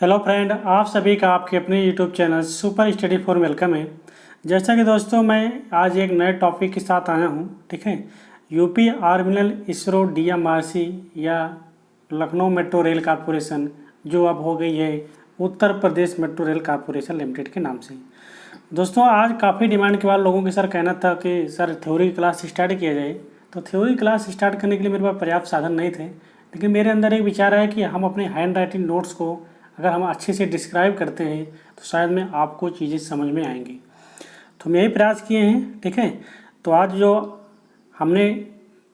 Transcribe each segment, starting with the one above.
Hello friend, आप सभी का आपके अपने YouTube channel super study for welcome है। जैसा कि दोस्तों मैं आज एक नए टॉपिक के साथ आया हूं, ठीक है। यूपी आर्मिनल इसरो डीएमआरसी या लखनऊ मेट्रो रेल कॉरपोरेशन जो अब हो गई है Uttar Pradesh metro rail corporation limited के नाम से। दोस्तों आज काफ़ी डिमांड के बाद लोगों के सर कहना था कि सर थ्योरी क्लास स्टार्ट किया जाए। तो थ्योरी क्लास स्टार्ट करने के लिए मेरे पास पर्याप्त साधन नहीं थे, लेकिन मेरे अंदर एक विचार है कि हम अपने हैंड राइटिंग नोट्स को अगर हम अच्छे से डिस्क्राइब करते हैं तो शायद में आपको चीज़ें समझ में आएंगी। तो हम यही प्रयास किए हैं, ठीक है। तो आज जो हमने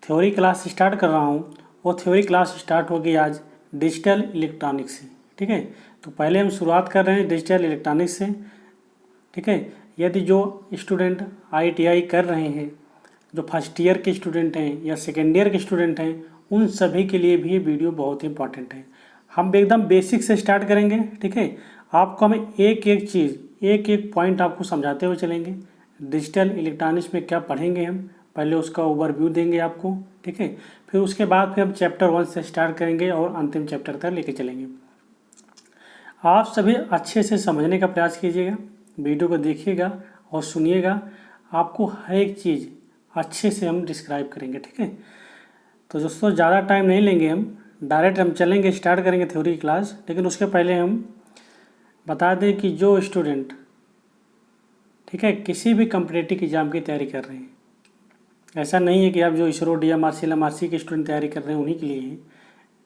थ्योरी क्लास स्टार्ट कर रहा हूँ वो थ्योरी क्लास स्टार्ट होगी आज डिजिटल इलेक्ट्रॉनिक्स से, ठीक है। तो पहले हम शुरुआत कर रहे हैं डिजिटल इलेक्ट्रॉनिक्स से, ठीक है। यदि जो स्टूडेंट ITI कर रहे हैं, जो फर्स्ट ईयर के स्टूडेंट हैं या सेकेंड ईयर के स्टूडेंट हैं, उन सभी के लिए भी ये वीडियो बहुत ही इंपॉर्टेंट है। हम एकदम बेसिक से स्टार्ट करेंगे, ठीक है। आपको हम एक एक चीज़ एक एक पॉइंट आपको समझाते हुए चलेंगे। डिजिटल इलेक्ट्रॉनिक्स में क्या पढ़ेंगे हम, पहले उसका ओवरव्यू देंगे आपको, ठीक है। फिर उसके बाद फिर हम चैप्टर 1 से स्टार्ट करेंगे और अंतिम चैप्टर तक लेके चलेंगे। आप सभी अच्छे से समझने का प्रयास कीजिएगा, वीडियो को देखिएगा और सुनिएगा। आपको हर एक चीज़ अच्छे से हम डिस्क्राइब करेंगे, ठीक है। तो दोस्तों ज़्यादा टाइम नहीं लेंगे, हम डायरेक्ट हम चलेंगे, स्टार्ट करेंगे थ्योरी क्लास। लेकिन उसके पहले हम बता दें कि जो स्टूडेंट, ठीक है, किसी भी कम्पिटिटिव एग्ज़ाम की तैयारी कर रहे हैं, ऐसा नहीं है कि आप जो इसरो DMRC LMRC के स्टूडेंट तैयारी कर रहे हैं उन्हीं के लिए है।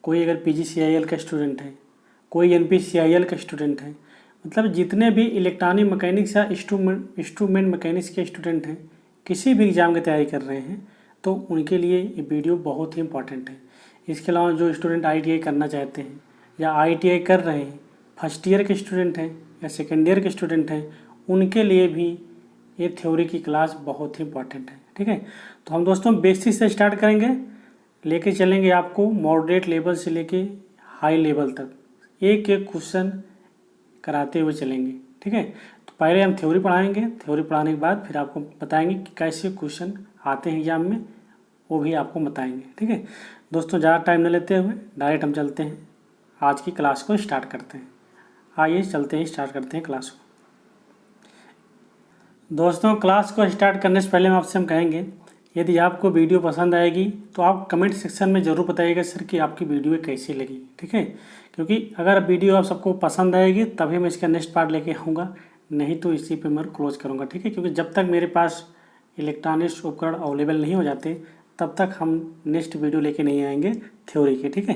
कोई अगर PGCIL का स्टूडेंट है, कोई NPCIL का स्टूडेंट है, मतलब जितने भी इलेक्ट्रॉनिक मैकेनिक्स या इंस्ट्रूमेंट मैकेनिक्स के स्टूडेंट हैं, किसी भी एग्ज़ाम की तैयारी कर रहे हैं, तो उनके लिए ये वीडियो बहुत ही इंपॉर्टेंट है। इसके अलावा जो स्टूडेंट ITI करना चाहते हैं या ITI कर रहे हैं, फर्स्ट ईयर के स्टूडेंट हैं या सेकेंड ईयर के स्टूडेंट हैं, उनके लिए भी ये थ्योरी की क्लास बहुत ही इंपॉर्टेंट है, ठीक है। तो हम दोस्तों बेसिक से स्टार्ट करेंगे, लेके चलेंगे आपको मॉडरेट लेवल से लेके हाई लेवल तक, एक एक क्वेश्चन कराते हुए चलेंगे, ठीक है। तो पहले हम थ्योरी पढ़ाएंगे, थ्योरी पढ़ाने के बाद फिर आपको बताएंगे कि कैसे क्वेश्चन आते हैं एग्जाम में, वो भी आपको बताएंगे, ठीक है। दोस्तों ज़्यादा टाइम न लेते हुए डायरेक्ट हम चलते हैं, आज की क्लास को स्टार्ट करते हैं। आइए चलते हैं, स्टार्ट करते हैं क्लास को। दोस्तों क्लास को स्टार्ट करने से पहले हम कहेंगे, यदि आपको वीडियो पसंद आएगी तो आप कमेंट सेक्शन में ज़रूर बताइएगा सर कि आपकी वीडियो कैसी लगी, ठीक है। क्योंकि अगर वीडियो आप सबको पसंद आएगी तभी मैं इसका नेक्स्ट पार्ट लेके आऊँगा, नहीं तो इसी पे मैं क्लोज करूँगा, ठीक है। क्योंकि जब तक मेरे पास इलेक्ट्रॉनिक्स उपकरण अवेलेबल नहीं हो जाते तब तक हम नेक्स्ट वीडियो लेके नहीं आएंगे थ्योरी के, ठीक है।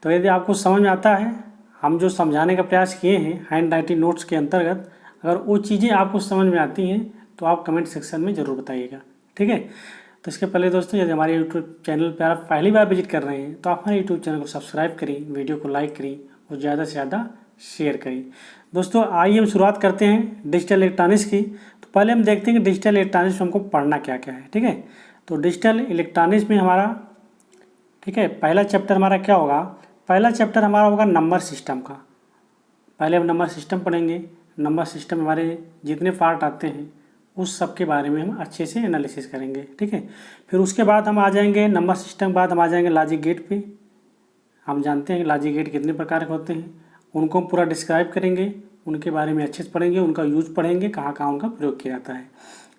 तो यदि आपको समझ में आता है, हम जो समझाने का प्रयास किए हैं हैंड राइटिंग नोट्स के अंतर्गत, अगर वो चीज़ें आपको समझ में आती हैं तो आप कमेंट सेक्शन में ज़रूर बताइएगा, ठीक है। तो इसके पहले दोस्तों यदि हमारे यूट्यूब चैनल पर आप पहली बार विजिट कर रहे हैं तो आप हमारे यूट्यूब चैनल को सब्सक्राइब करें, वीडियो को लाइक करें और ज़्यादा से ज़्यादा शेयर करें। दोस्तों आइए हम शुरुआत करते हैं डिजिटल इलेक्ट्रॉनिक्स की। तो पहले हम देखते हैं कि डिजिटल इलेक्ट्रॉनिक्स में हमको पढ़ना क्या क्या है, ठीक है। तो डिजिटल इलेक्ट्रॉनिक्स में हमारा, ठीक है, पहला चैप्टर हमारा क्या होगा, पहला चैप्टर हमारा होगा नंबर सिस्टम का। पहले हम नंबर सिस्टम पढ़ेंगे। नंबर सिस्टम हमारे जितने पार्ट आते हैं उस सब के बारे में हम अच्छे से एनालिसिस करेंगे, ठीक है। फिर उसके बाद हम आ जाएंगे नंबर सिस्टम के बाद हम आ जाएंगे लॉजिक गेट पे। हम जानते हैं कि लॉजिक गेट कितने प्रकार के होते हैं, उनको हम पूरा डिस्क्राइब करेंगे, उनके बारे में अच्छे से पढ़ेंगे, उनका यूज पढ़ेंगे, कहाँ कहाँ उनका प्रयोग किया जाता है,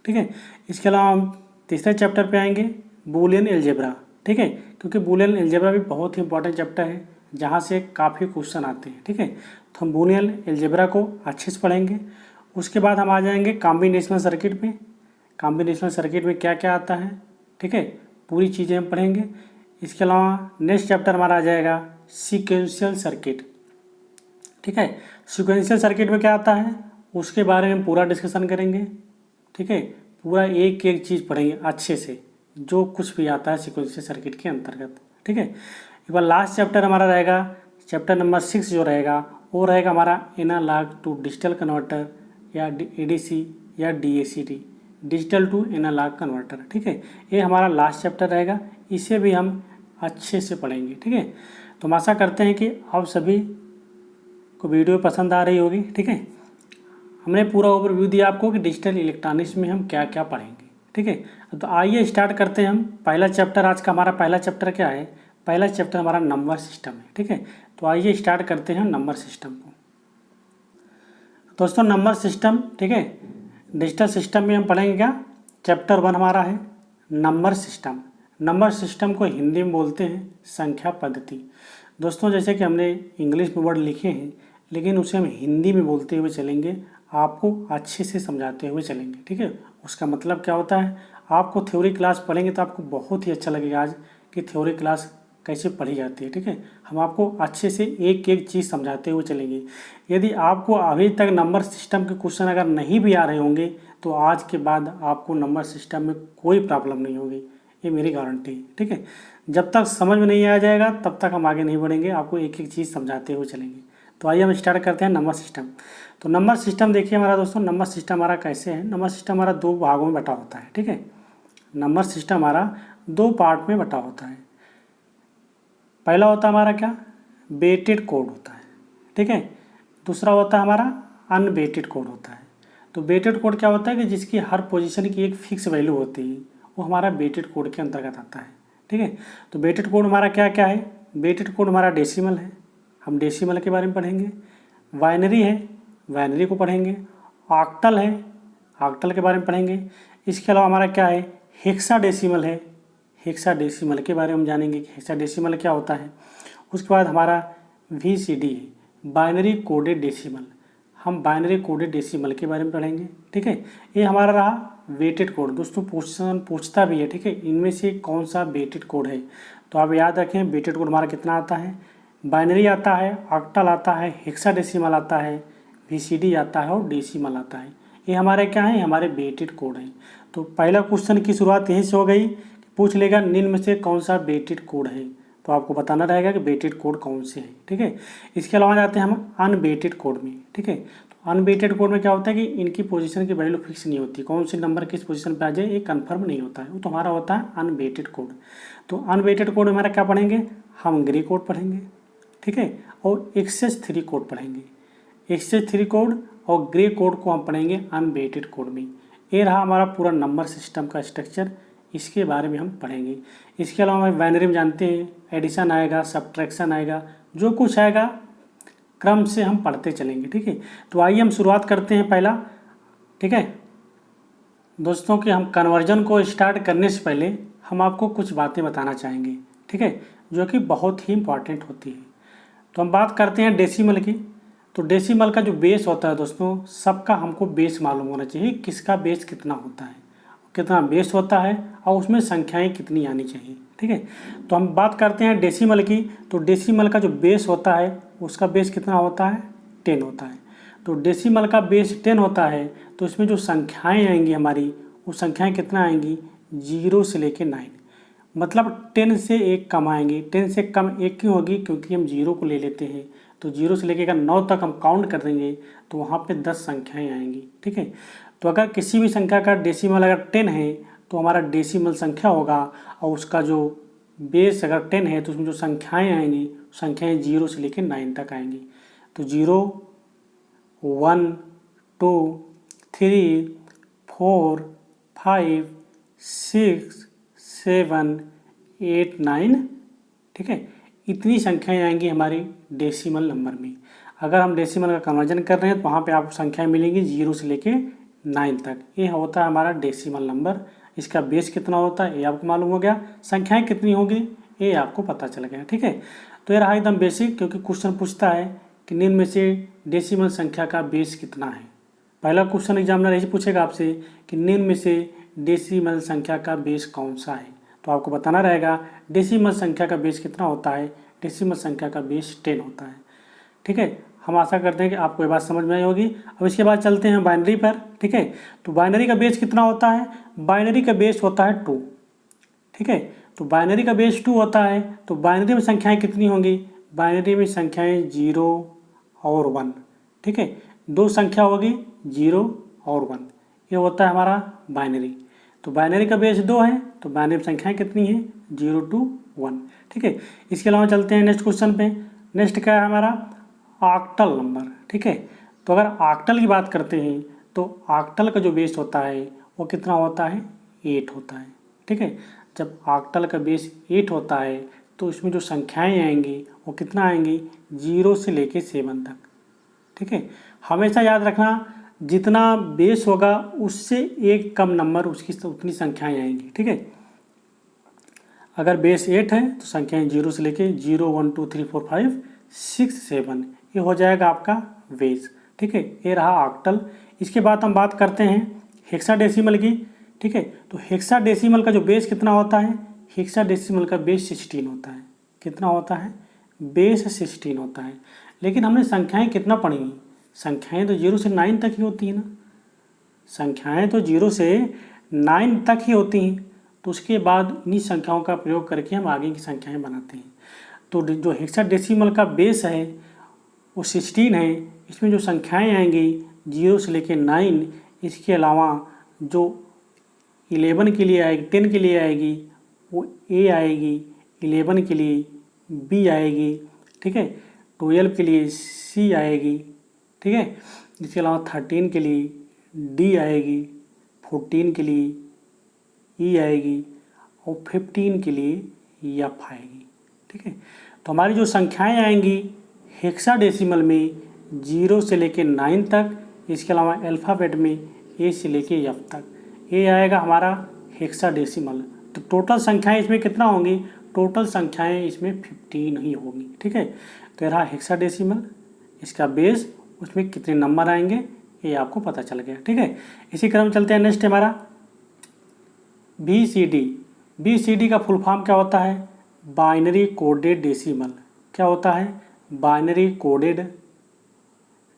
ठीक है। इसके अलावा हम तीसरे चैप्टर पे आएंगे बूलियन अलजेब्रा, ठीक है। क्योंकि बूलियन अलजेब्रा भी बहुत ही इंपॉर्टेंट चैप्टर है जहाँ से काफ़ी क्वेश्चन आते हैं, ठीक है। तो हम बूलियन अलजेब्रा को अच्छे से पढ़ेंगे। उसके बाद हम आ जाएंगे कॉम्बिनेशनल सर्किट पे। कॉम्बिनेशनल सर्किट में क्या क्या आता है, ठीक है, पूरी चीज़ें हम पढ़ेंगे। इसके अलावा नेक्स्ट चैप्टर हमारा आ जाएगा सीक्वेंशियल सर्किट, ठीक है। सीक्वेंशियल सर्किट में क्या आता है उसके बारे में पूरा डिस्कशन करेंगे, ठीक है। पूरा एक एक चीज़ पढ़ेंगे अच्छे से, जो कुछ भी आता है सीक्वेंशियल सर्किट के अंतर्गत, ठीक है। एक बार लास्ट चैप्टर हमारा रहेगा चैप्टर नंबर 6 जो रहेगा वो रहेगा हमारा एनालॉग टू डिजिटल कन्वर्टर या ADC या DAC, digital to analogue converter, ठीक है। ये हमारा लास्ट चैप्टर रहेगा, इसे भी हम अच्छे से पढ़ेंगे, ठीक है। तो हम आशा करते हैं कि आप सभी को वीडियो पसंद आ रही होगी, ठीक है। हमने पूरा ओवरव्यू दिया आपको कि डिजिटल इलेक्ट्रॉनिक्स में हम क्या क्या पढ़ेंगे, ठीक है। तो आइए स्टार्ट करते हैं हम पहला चैप्टर। आज का हमारा पहला चैप्टर क्या है, पहला चैप्टर हमारा नंबर सिस्टम है, ठीक है। तो आइए स्टार्ट करते हैं नंबर सिस्टम को। दोस्तों नंबर सिस्टम, ठीक है, डिजिटल सिस्टम में हम पढ़ेंगे क्या, चैप्टर 1 हमारा है नंबर सिस्टम। नंबर सिस्टम को हिंदी में बोलते हैं संख्या पद्धति। दोस्तों जैसे कि हमने इंग्लिश में वर्ड लिखे हैं, लेकिन उसे हम हिंदी में बोलते हुए चलेंगे, आपको अच्छे से समझाते हुए चलेंगे, ठीक है। उसका मतलब क्या होता है, आपको थ्योरी क्लास पढ़ेंगे तो आपको बहुत ही अच्छा लगेगा आज कि थ्योरी क्लास कैसे पढ़ी जाती है, ठीक है। हम आपको अच्छे से एक एक चीज़ समझाते हुए चलेंगे। यदि आपको अभी तक नंबर सिस्टम के क्वेश्चन अगर नहीं भी आ रहे होंगे तो आज के बाद आपको नंबर सिस्टम में कोई प्रॉब्लम नहीं होगी, ये मेरी गारंटी है, ठीक है। जब तक समझ में नहीं आ जाएगा तब तक हम आगे नहीं बढ़ेंगे, आपको एक एक चीज़ समझाते हुए चलेंगे। तो आइए हम स्टार्ट करते हैं नंबर सिस्टम। तो नंबर सिस्टम देखिए हमारा दोस्तों, नंबर सिस्टम हमारा कैसे है, नंबर सिस्टम हमारा 2 भागों में बटा होता है, ठीक है। नंबर सिस्टम हमारा 2 पार्ट में बटा होता है। पहला होता है हमारा क्या, वेटेड कोड होता है, ठीक है। दूसरा होता है हमारा अनवेटेड कोड होता है। तो वेटेड कोड क्या होता है कि जिसकी हर पोजीशन की एक फिक्स वैल्यू होती है, वो हमारा वेटेड कोड के अंतर्गत आता है, ठीक है। तो वेटेड कोड हमारा क्या क्या है, वेटेड कोड हमारा डेसिमल है, हम डेसिमल के बारे में पढ़ेंगे। बाइनरी है, बाइनरी को पढ़ेंगे। ऑक्टल है, ऑक्टल के बारे में पढ़ेंगे। इसके अलावा हमारा क्या है, हेक्साडेसिमल है, हेक्साडेसिमल के बारे में हम जानेंगे कि हेक्साडेसिमल क्या होता है। उसके बाद हमारा VCD है, बाइनरी कोडेड डेसिमल, हम बाइनरी कोडेड डेसिमल के बारे में पढ़ेंगे, ठीक है। ये हमारा रहा वेटेड कोड। दोस्तों क्वेश्चन पूछता भी है, ठीक है, इनमें से कौन सा वेटेड कोड है, तो आप याद रखें वेटेड कोड हमारा कितना आता है, बाइनरी आता है, ऑक्टल आता है, हेक्साडेसिमल आता है, VCD आता है और डेसिमल आता है। ये हमारे क्या है, हमारे वेटेड कोड हैं। तो पहला क्वेश्चन की शुरुआत यहीं से हो गई, पूछ लेगा निम्न में से कौन सा वेटेड कोड है, तो आपको बताना रहेगा कि वेटेड कोड कौन से हैं, ठीक है। इसके अलावा जाते हैं हम अनवेटेड कोड में, ठीक है। तो अनवेटेड कोड में क्या होता है कि इनकी पोजीशन की वैल्यू फिक्स नहीं होती, कौन सी नंबर किस पोजीशन पे आ जाए ये कंफर्म नहीं होता है, वो तो हमारा होता है अनवेटेड कोड। तो अनवेटेड कोड में हमारा क्या पढ़ेंगे, हम ग्रे कोड पढ़ेंगे, ठीक है, और एक्सेस 3 कोड पढ़ेंगे। एक्सेस 3 कोड और ग्रे कोड को हम पढ़ेंगे अनवेटेड कोड में। ये रहा हमारा पूरा नंबर सिस्टम का स्ट्रक्चर, इसके बारे में हम पढ़ेंगे। इसके अलावा हम बाइनरी में जानते हैं एडिशन आएगा, सब्ट्रैक्शन आएगा, जो कुछ आएगा क्रम से हम पढ़ते चलेंगे, ठीक है। तो आइए हम शुरुआत करते हैं पहला, ठीक है। दोस्तों कि हम कन्वर्जन को स्टार्ट करने से पहले हम आपको कुछ बातें बताना चाहेंगे, ठीक है, जो कि बहुत ही इंपॉर्टेंट होती है। तो हम बात करते हैं डेसिमल की। तो डेसिमल का जो बेस होता है दोस्तों, सबका हमको बेस मालूम होना चाहिए, किसका बेस कितना होता है, कितना बेस होता है और उसमें संख्याएं कितनी आनी चाहिए, ठीक है। तो हम बात करते हैं डेसिमल की। तो डेसिमल का जो बेस होता है उसका बेस कितना होता है, 10 होता है। तो डेसिमल का बेस 10 होता है, तो इसमें जो संख्याएं आएंगी हमारी, वो संख्याएं कितना आएंगी, 0 से लेके 9, मतलब 10 से 1 कम आएंगी। 10 से कम 1 क्यों होगी, क्योंकि हम 0 को ले लेते हैं, तो 0 से लेकर 9 तक हम काउंट कर देंगे तो वहाँ पे 10 संख्याएं आएंगी, ठीक है। तो अगर किसी भी संख्या का डेसिमल अगर 10 है तो हमारा डेसिमल संख्या होगा, और उसका जो बेस अगर 10 है तो उसमें जो संख्याएं आएंगी, संख्याएं 0 से लेकर 9 तक आएंगी। तो 0, 1, 2, 3, 4, 5, 6, 7, 8, 9, ठीक है, इतनी संख्याएं आएंगी हमारी डेसिमल नंबर में। अगर हम डेसिमल का कन्वर्जन कर रहे हैं तो वहाँ पे आपको संख्याएं मिलेंगी 0 से लेके 9 तक। ये होता है हमारा डेसिमल नंबर। इसका बेस कितना होता है ये आपको मालूम हो गया, संख्याएं कितनी होगी ये आपको पता चल गया, ठीक है। तो ये रहा एकदम बेसिक, क्योंकि क्वेश्चन पूछता है कि निम्न में से डेसिमल संख्या का बेस कितना है। पहला क्वेश्चन एग्जामिनर यही पूछेगा आपसे कि निम्न में से डेसिमल संख्या का बेस कौन सा है, तो आपको बताना रहेगा डेसिमल संख्या का बेस कितना होता है, डेसिमल संख्या का बेस 10 होता है, ठीक है। हम आशा करते हैं कि आपको ये बात समझ में आई होगी। अब इसके बाद चलते हैं बाइनरी पर, ठीक है। तो बाइनरी का बेस कितना होता है, बाइनरी का बेस होता है 2, ठीक है। तो बाइनरी का बेस 2 होता है। तो बाइनरी में संख्याएं कितनी होंगी, बाइनरी में संख्याएं 0 और 1, ठीक है, 2 संख्या होगी 0 और 1, ये होता है हमारा बाइनरी। तो बाइनरी का बेस 2 है, तो बाइनरी में संख्याएं कितनी हैं, 0 to 1, ठीक है। इसके अलावा चलते हैं नेक्स्ट क्वेश्चन पे। नेक्स्ट क्या है हमारा, ऑक्टल नंबर, ठीक है। तो अगर ऑक्टल की बात करते हैं तो ऑक्टल का जो बेस होता है वो कितना होता है, 8 होता है, ठीक है। जब ऑक्टल का बेस 8 होता है तो इसमें जो संख्याएं आएंगी वो कितना आएंगी, 0 से लेके 7 तक, ठीक है। हमेशा याद रखना जितना बेस होगा उससे एक कम नंबर उसकी उतनी संख्याएं आएंगी, ठीक है। अगर बेस 8 है तो संख्याएं 0 से लेके 0 1 2 3 4 5 6 7 ये हो जाएगा आपका बेस, ठीक है। ये रहा ऑक्टल। इसके बाद हम बात करते हैं हेक्साडेसिमल की, ठीक है। तो हेक्साडेसिमल का जो बेस कितना होता है, हेक्साडेसिमल का बेस 16 होता है। कितना होता है, बेस 16 होता है। लेकिन हमने संख्याएं कितना पढ़ी, संख्याएं तो 0 से 9 तक ही होती हैं ना, संख्याएं तो 0 से 9 तक ही होती हैं। तो उसके बाद इन्हीं संख्याओं का प्रयोग करके हम आगे की संख्याएं बनाते हैं। तो जो हेक्साडेसिमल का बेस है वो 16 है। इसमें जो संख्याएं आएंगी 0 से लेके 9, इसके अलावा जो 11 के लिए आएगी, 10 के लिए आएगी वो ए आएगी, 11 के लिए बी आएगी, ठीक है। 12 के लिए सी आएगी, ठीक है। इसके अलावा 13 के लिए डी आएगी, 14 के लिए ई आएगी और 15 के लिए एफ आएगी, ठीक है। तो हमारी जो संख्याएं आएंगी हेक्साडेसिमल में 0 से लेके 9 तक, इसके अलावा अल्फ़ाबेट में ए से लेके एफ तक, ये आएगा हमारा हेक्साडेसिमल। तो टोटल संख्याएं इसमें कितना होंगी, टोटल संख्याएं इसमें 15 ही होंगी, ठीक है। तो ये रहा हेक्साडेसिमल, इसका बेस, उसमें कितने नंबर आएंगे ये आपको पता चल गया, ठीक है। इसी क्रम चलते हैं नेक्स्ट हमारा BCD। BCD का फुल फॉर्म क्या होता है, बाइनरी कोडेड डेसिमल। क्या होता है, बाइनरी कोडेड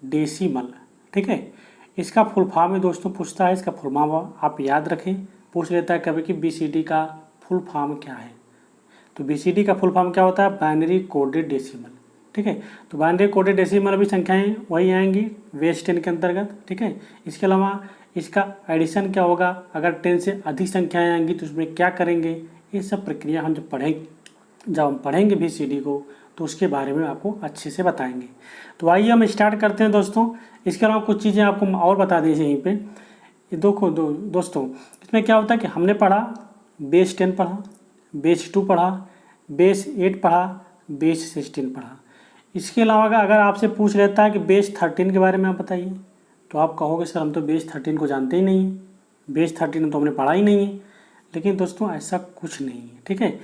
डेसिमल, ठीक है। इसका फुल फॉर्म में दोस्तों पूछता है, इसका फुल फॉर्म आप याद रखें, पूछ लेता है कभी कि BCD का फुल फॉर्म क्या है। तो BCD का फुल फॉर्म क्या होता है, बाइनरी कोडेड डेसिमल, ठीक है। तो बाइनरी कोडेड डेसिमल भी संख्याएं वही आएंगी बेस 10 के अंतर्गत, ठीक है। इसके अलावा इसका एडिशन क्या होगा, अगर 10 से अधिक संख्याएं आएंगी तो उसमें क्या करेंगे, ये सब प्रक्रिया हम जब हम पढ़ेंगे BCD को तो उसके बारे में आपको अच्छे से बताएंगे। तो आइए हम स्टार्ट करते हैं दोस्तों। इसके अलावा कुछ चीज़ें आपको और बता दें यहीं पे, ये दोस्तों इसमें क्या होता है कि हमने पढ़ा बेस 10 पढ़ा, बेस 2 पढ़ा, बेस 8 पढ़ा, बेस 16 पढ़ा। इसके अलावा अगर आपसे पूछ लेता है कि बेस 13 के बारे में आप बताइए, तो आप कहोगे सर हम तो बेस 13 को जानते ही नहीं, बेस 13 तो हमने पढ़ा ही नहीं है। लेकिन दोस्तों ऐसा कुछ नहीं है, ठीक है।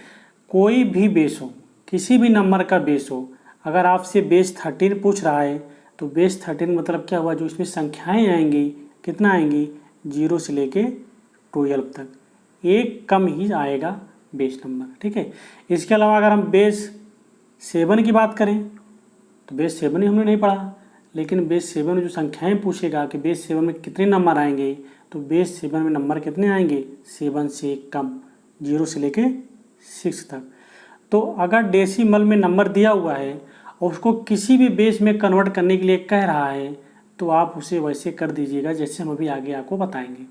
कोई भी बेस हो, किसी भी नंबर का बेस हो, अगर आपसे बेस 13 पूछ रहा है तो बेस 13 मतलब क्या हुआ, जो इसमें संख्याएं आएंगी कितना आएंगी 0 से लेके 12 तक, एक कम ही आएगा बेस नंबर, ठीक है। इसके अलावा अगर हम बेस 7 की बात करें तो बेस 7 ही हमने नहीं पढ़ा, लेकिन बेस 7 में जो संख्याएं पूछेगा कि बेस 7 में कितने नंबर आएंगे, तो बेस 7 में नंबर कितने आएंगे 7 से कम, 0 से लेके 6 तक। तो अगर डेसिमल में नंबर दिया हुआ है और उसको किसी भी बेस में कन्वर्ट करने के लिए कह रहा है तो आप उसे वैसे कर दीजिएगा जैसे हम अभी आगे आपको बताएंगे।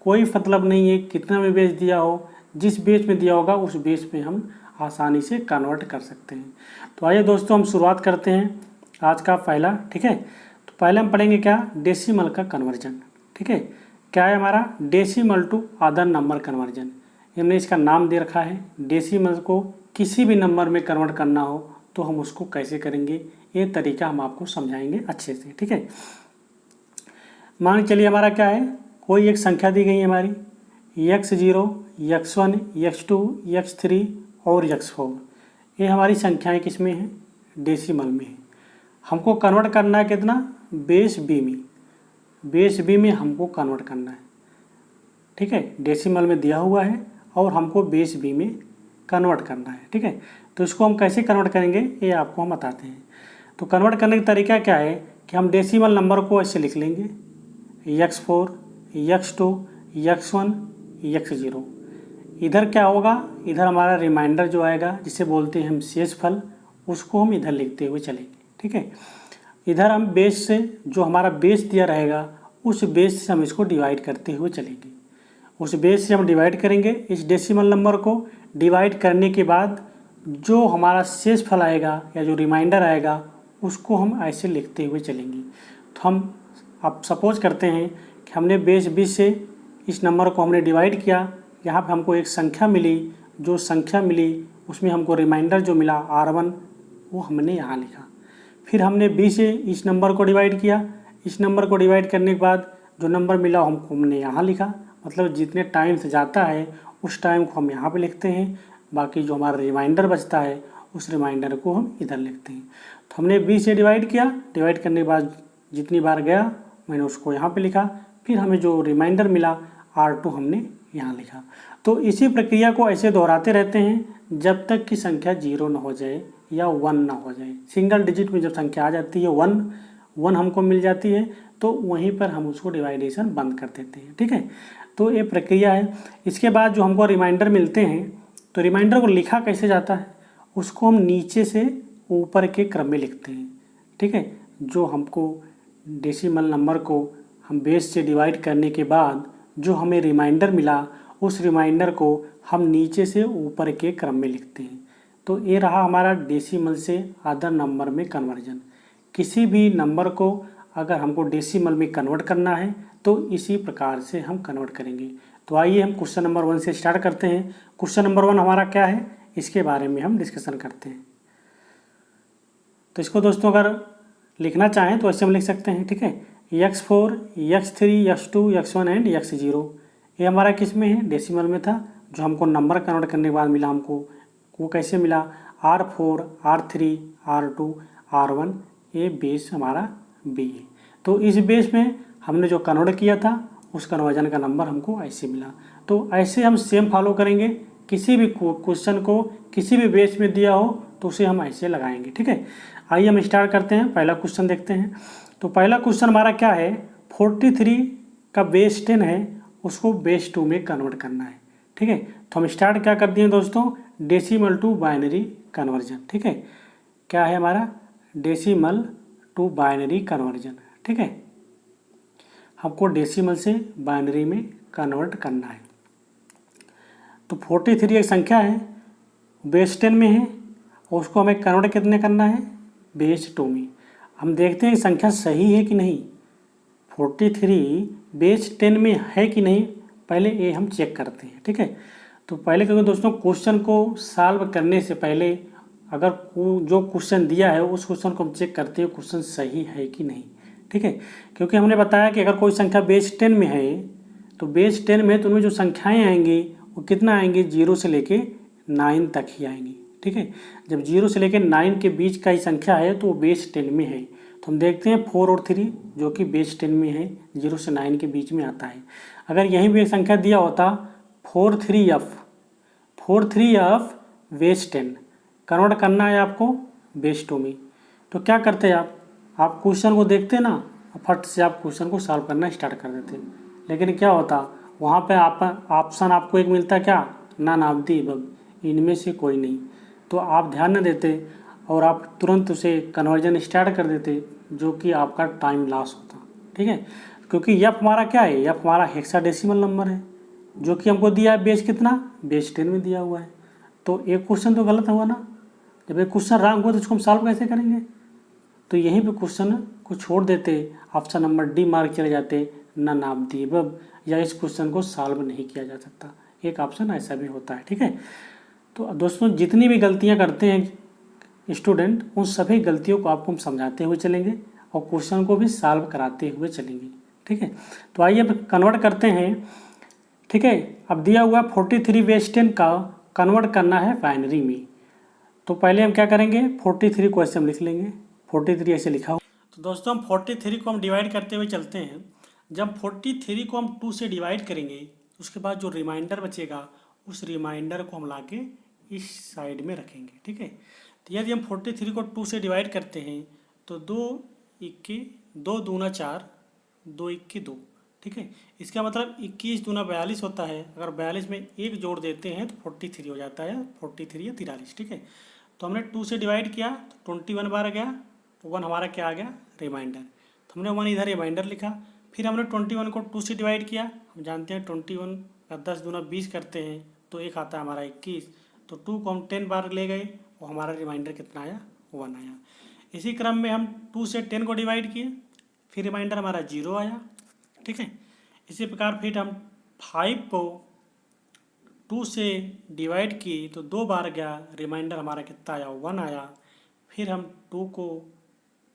कोई मतलब नहीं है कितना भी बेस दिया हो, जिस बेस में दिया होगा उस बेस में हम आसानी से कन्वर्ट कर सकते हैं। तो आइए दोस्तों हम शुरुआत करते हैं आज का पहला, ठीक है। तो पहले हम पढ़ेंगे क्या, डेसिमल का कन्वर्जन, ठीक है। क्या है हमारा, decimal to other number conversion. हमने इसका नाम दे रखा है, डेसिमल को किसी भी नंबर में कन्वर्ट करना हो तो हम उसको कैसे करेंगे, ये तरीका हम आपको समझाएंगे अच्छे से, ठीक है। मान चलिए हमारा क्या है, कोई एक संख्या दी गई है हमारी x0, x1, x2, x3 और x4। ये हमारी संख्याएं किस में हैं, डेसिमल में है। हमको कन्वर्ट करना है कितना, बेस बी में, बेस बी में हमको कन्वर्ट करना है, ठीक है। डेसिमल में दिया हुआ है और हमको बेस बी में कन्वर्ट करना है, ठीक है। तो इसको हम कैसे कन्वर्ट करेंगे ये आपको हम बताते हैं। तो कन्वर्ट करने का तरीका क्या है कि हम डेसिमल नंबर को ऐसे लिख लेंगे x4, x2, x1, x0। इधर क्या होगा, इधर हमारा रिमाइंडर जो आएगा जिसे बोलते हैं हम शेषफल, उसको हम इधर लिखते हुए चलेंगे, ठीक है। इधर हम बेस से जो हमारा बेस दिया रहेगा उस बेस से हम इसको डिवाइड करते हुए चलेंगे। उस बेस से हम डिवाइड करेंगे इस डेसिमल नंबर को, डिवाइड करने के बाद जो हमारा शेषफल आएगा या जो रिमाइंडर आएगा उसको हम ऐसे लिखते हुए चलेंगे। तो हम अब सपोज करते हैं कि हमने बेस 20 से इस नंबर को हमने डिवाइड किया, यहाँ पे हमको एक संख्या मिली, जो संख्या मिली उसमें हमको रिमाइंडर जो मिला R1 वो हमने यहाँ लिखा। फिर हमने बी से इस नंबर को डिवाइड किया, इस नंबर को डिवाइड करने के बाद जो नंबर मिला हमने यहाँ लिखा, मतलब जितने टाइम से जाता है उस टाइम को हम यहाँ पे लिखते हैं, बाकी जो हमारा रिमाइंडर बचता है उस रिमाइंडर को हम इधर लिखते हैं। तो हमने बी से डिवाइड किया, डिवाइड करने के बाद जितनी बार गया मैंने उसको यहाँ पे लिखा, फिर हमें जो रिमाइंडर मिला R2 हमने यहाँ लिखा। तो इसी प्रक्रिया को ऐसे दोहराते रहते हैं जब तक कि संख्या 0 ना हो जाए या 1 ना हो जाए। सिंगल डिजिट में जब संख्या आ जाती है 1 हमको मिल जाती है तो वहीं पर हम उसको डिवाइडेशन बंद कर देते हैं, ठीक है। तो ये प्रक्रिया है। इसके बाद जो हमको रिमाइंडर मिलते हैं तो रिमाइंडर को लिखा कैसे जाता है, उसको हम नीचे से ऊपर के क्रम में लिखते हैं, ठीक है। जो हमको डेसिमल नंबर को हम बेस से डिवाइड करने के बाद जो हमें रिमाइंडर मिला उस रिमाइंडर को हम नीचे से ऊपर के क्रम में लिखते हैं। तो ये रहा हमारा डेसिमल से अदर नंबर में कन्वर्जन। किसी भी नंबर को अगर हमको डेसिमल में कन्वर्ट करना है तो इसी प्रकार से हम कन्वर्ट करेंगे। तो आइए हम क्वेश्चन नंबर 1 से स्टार्ट करते हैं। क्वेश्चन नंबर 1 हमारा क्या है इसके बारे में हम डिस्कशन करते हैं। तो इसको दोस्तों अगर लिखना चाहें तो ऐसे हम लिख सकते हैं, ठीक है। x4, x3, x2, x1 and x0। ये हमारा किस में है, डेसिमल में था। जो हमको नंबर कन्वर्ट करने के बाद मिला हमको वो कैसे मिला, R4, R3, R2, R1। ये बेस हमारा B है। तो इस बेस में हमने जो कन्वर्ट किया था उस कन्वर्जन का नंबर हमको ऐसे मिला। तो ऐसे हम सेम फॉलो करेंगे, किसी भी क्वेश्चन को किसी भी बेस में दिया हो तो उसे हम ऐसे लगाएंगे, ठीक है। आइए हम स्टार्ट करते हैं, पहला क्वेश्चन देखते हैं। तो पहला क्वेश्चन हमारा क्या है, 43 का बेस 10 है उसको बेस 2 में कन्वर्ट करना है, ठीक है। तो हम स्टार्ट क्या कर दिए दोस्तों, डेसिमल टू बाइनरी कन्वर्जन, ठीक है। क्या है हमारा, डेसिमल टू बाइनरी कन्वर्जन, ठीक है। हमको डेसिमल से बाइनरी में कन्वर्ट करना है। तो 43 एक संख्या है, बेस 10 में है और उसको हमें कन्वर्ट कितने करना है, बेस 2 में। हम देखते हैं संख्या सही है कि नहीं, 43 बेस 10 में है कि नहीं, पहले ये हम चेक करते हैं, ठीक है। तो पहले क्योंकि दोस्तों क्वेश्चन को सॉल्व करने से पहले अगर जो क्वेश्चन दिया है उस क्वेश्चन को हम चेक करते हैं क्वेश्चन सही है कि नहीं, ठीक है। क्योंकि हमने बताया कि अगर कोई संख्या बेस 10 में है तो बेस 10 में तो उनमें जो संख्याएँ आएंगी वो कितना आएंगे, 0 से लेके 9 तक ही आएंगी, ठीक है। जब 0 से लेकर 9 के बीच का ही संख्या है तो वो बेस 10 में है। तो हम देखते हैं 4 और 3 जो कि बेस 10 में है, 0 से 9 के बीच में आता है। अगर यहीं भी एक संख्या दिया होता 43F बेस 10 कन्वर्ट करना है आपको बेस 2 में, तो क्या करते हैं आप क्वेश्चन को देखते ना, फट से आप क्वेश्चन को सॉल्व करना स्टार्ट कर देते। लेकिन क्या होता वहाँ पे आप ऑप्शन आपको एक मिलता क्या, नानावधि बब, इनमें से कोई नहीं। तो आप ध्यान न देते और आप तुरंत उसे कन्वर्जन स्टार्ट कर देते, जो कि आपका टाइम लॉस होता, ठीक है। क्योंकि यफ हमारा क्या है, यफ हमारा हेक्साडेसिमल नंबर है जो कि हमको दिया है बेस कितना, बेस 10 में दिया हुआ है। तो एक क्वेश्चन तो गलत हुआ ना, जब एक क्वेश्चन रॉन्ग हुआ तो उसको हम सॉल्व कैसे करेंगे। तो यहीं पे क्वेश्चन को छोड़ देते, ऑप्शन नंबर डी मार्क चले जाते, नानावधि बब, या इस क्वेश्चन को सॉल्व नहीं किया जा सकता। एक ऑप्शन ऐसा भी होता है, ठीक है। तो दोस्तों जितनी भी गलतियां करते हैं स्टूडेंट उन सभी गलतियों को आपको हम समझाते हुए चलेंगे और क्वेश्चन को भी सॉल्व कराते हुए चलेंगे, ठीक है। तो आइए अब कन्वर्ट करते हैं, ठीक है। अब दिया हुआ 43 बेस 10 का कन्वर्ट करना है बाइनरी में। तो पहले हम क्या करेंगे, 43 को ऐसे हम लिख लेंगे, 43 ऐसे लिखा हो। तो दोस्तों हम 43 को हम डिवाइड करते हुए चलते हैं। जब 43 को हम 2 से डिवाइड करेंगे उसके बाद जो रिमाइंडर बचेगा उस रिमाइंडर को हम लाके इस साइड में रखेंगे, ठीक है। तो यदि हम 43 को 2 से डिवाइड करते हैं तो 2 इक्की 2 दूना 4, 2 इक्की 2, ठीक है। इसका मतलब 21 दूना 42 होता है। अगर 42 में 1 जोड़ देते हैं तो 43 हो जाता है, 43 या 43, ठीक है। तो हमने 2 से डिवाइड किया तो 21 बार आ गया, तो 1 हमारा क्या आ गया, रिमाइंडर। तो हमने 1 इधर रिमाइंडर लिखा। फिर हमने 21 को 2 से डिवाइड किया, हम जानते हैं 21 का 10 दूना 20 करते हैं तो एक आता है हमारा 21। तो 2 को हम 10 बार ले गए और हमारा रिमाइंडर कितना आया, 1 आया। इसी क्रम में हम 2 से 10 को डिवाइड किए, फिर रिमाइंडर हमारा 0 आया, ठीक है। इसी प्रकार फिर हम 5 को 2 से डिवाइड किए तो 2 बार गया, रिमाइंडर हमारा कितना आया, 1 आया। फिर हम 2 को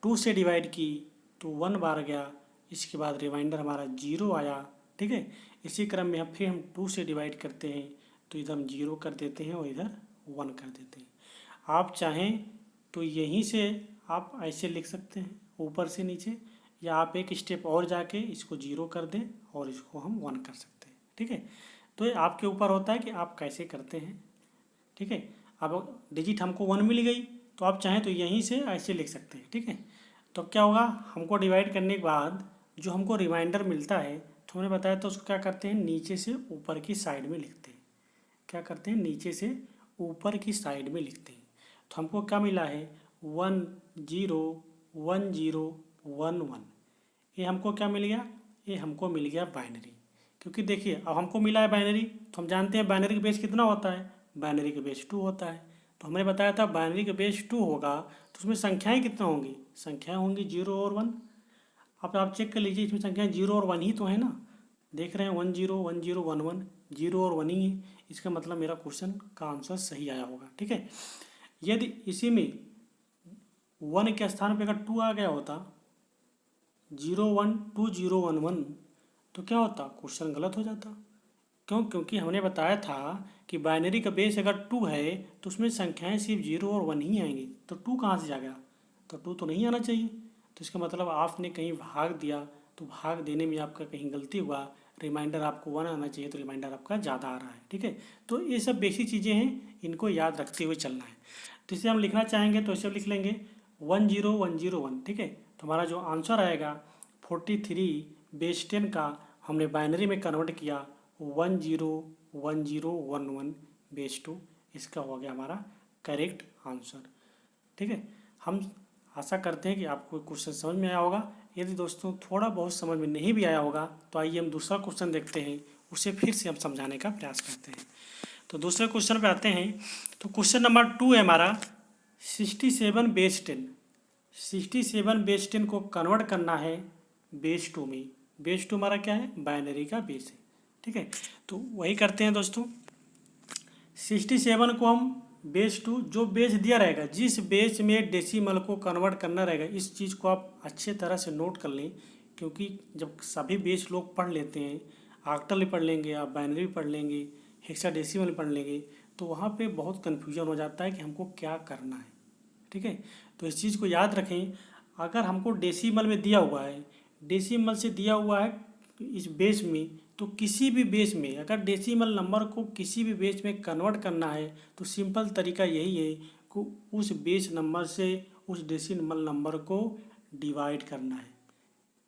2 से डिवाइड की तो 1 बार गया, इसके बाद रिमाइंडर हमारा 0 आया। ठीक है, इसी क्रम में फिर हम 2 से डिवाइड करते हैं तो इधर हम 0 कर देते हैं और इधर 1 कर देते हैं। आप चाहें तो यहीं से आप ऐसे लिख सकते हैं ऊपर से नीचे, या आप एक स्टेप और जाके इसको 0 कर दें और इसको हम 1 कर सकते हैं। ठीक है, तो ये आपके ऊपर होता है कि आप कैसे करते हैं। ठीक है, अब डिजिट हमको 1 मिल गई तो आप चाहें तो यहीं से ऐसे लिख सकते हैं। ठीक है, तो अब क्या होगा, हमको डिवाइड करने के बाद जो हमको रिमाइंडर मिलता है तो हमने बताया तो उसको क्या करते हैं, नीचे से ऊपर की साइड में लिखते हैं। क्या करते हैं, नीचे से ऊपर की साइड में लिखते हैं। तो हमको क्या मिला है, 1 0 1 0 1 1। ये हमको क्या मिल गया, ये हमको मिल गया बाइनरी। क्योंकि देखिए अब हमको मिला है बाइनरी, तो हम जानते हैं बाइनरी का बेस कितना होता है, बाइनरी का बेस 2 होता है। तो हमने बताया था बाइनरी का बेस 2 होगा तो उसमें संख्याएं कितना होंगी, संख्याएं होंगी 0 और 1। अब आप चेक कर लीजिए, इसमें संख्याएं 0 और 1 ही तो है ना, देख रहे हैं 1 0 1 0 1 1, 0 और 1 ही है। इसका मतलब मेरा क्वेश्चन का आंसर सही आया होगा। ठीक है, यदि इसी में 1 के स्थान पे अगर 2 आ गया होता, 0 1 2 0 1 1, तो क्या होता, क्वेश्चन गलत हो जाता। क्यों, क्योंकि हमने बताया था कि बाइनरी का बेस अगर 2 है तो उसमें संख्याएं सिर्फ 0 और 1 ही आएंगी, तो 2 कहाँ से आ गया, तो 2 तो नहीं आना चाहिए। तो इसका मतलब आपने कहीं भाग दिया, तो भाग देने में आपका कहीं गलती हुआ, रिमाइंडर आपको 1 आना चाहिए तो रिमाइंडर आपका ज़्यादा आ रहा है। ठीक है, तो ये सब बेसिक चीज़ें हैं, इनको याद रखते हुए चलना है। तो इसे हम लिखना चाहेंगे तो इसे लिख लेंगे 1 0 1 0 1। ठीक है, तो हमारा जो आंसर आएगा 43 बेस 10 का हमने बाइनरी में कन्वर्ट किया 1 0 1 0 1 1 बेस 2, इसका हो गया हमारा करेक्ट आंसर। ठीक है, हम आशा करते हैं कि आपको क्वेश्चन समझ में आया होगा। यदि दोस्तों थोड़ा बहुत समझ में नहीं भी आया होगा तो आइए हम दूसरा क्वेश्चन देखते हैं, उसे फिर से हम समझाने का प्रयास करते हैं। तो दूसरे क्वेश्चन पे आते हैं। तो क्वेश्चन नंबर 2 है हमारा 67 बेस 10। 67 बेस 10 को कन्वर्ट करना है बेस 2 में। बेस 2 हमारा क्या है, बाइनरी का बेस है। ठीक है, तो वही करते हैं दोस्तों, 67 को हम बेस 2, जो बेस दिया रहेगा, जिस बेस में डेसिमल को कन्वर्ट करना रहेगा, इस चीज़ को आप अच्छे तरह से नोट कर लें। क्योंकि जब सभी बेस लोग पढ़ लेते हैं, ऑक्टल भी पढ़ लेंगे, आप बाइनरी भी पढ़ लेंगे, हेक्साडेसिमल पढ़ लेंगे, तो वहाँ पे बहुत कन्फ्यूजन हो जाता है कि हमको क्या करना है। ठीक है, तो इस चीज़ को याद रखें, अगर हमको डेसिमल में दिया हुआ है, डेसिमल से दिया हुआ है इस बेस में, तो किसी भी बेस में अगर डेसिमल नंबर को किसी भी बेस में कन्वर्ट करना है तो सिंपल तरीका यही है कि उस बेस नंबर से उस डेसिमल नंबर को डिवाइड करना है।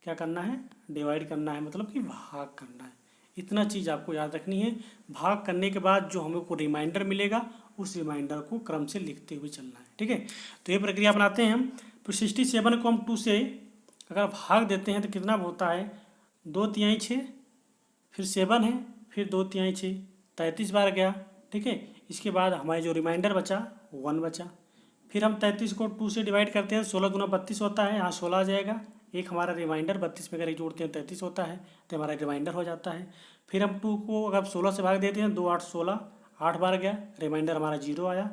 क्या करना है, डिवाइड करना है, मतलब कि भाग करना है। इतना चीज़ आपको याद रखनी है। भाग करने के बाद जो हमको रिमाइंडर मिलेगा उस रिमाइंडर को क्रम से लिखते हुए चलना है। ठीक है, तो ये प्रक्रिया अपनाते हैं हम। तो 67 को हम 2 से अगर भाग देते हैं तो कितना होता है, 2 तिहाई 6, फिर 7 है, फिर 2 तिहाई 6, 33 बार गया। ठीक है, इसके बाद हमारे जो रिमाइंडर बचा 1 बचा। फिर हम 33 को 2 से डिवाइड करते हैं, 16 दूना 32 होता है, यहाँ 16 आ जाएगा। एक हमारा रिमाइंडर 32 में अगर एक जोड़ते हैं 33 होता है, तो हमारा रिमाइंडर हो जाता है। फिर हम 2 को अगर 16 से भाग देते हैं, 2 8 16, 8 बार गया, रिमाइंडर हमारा 0 आया।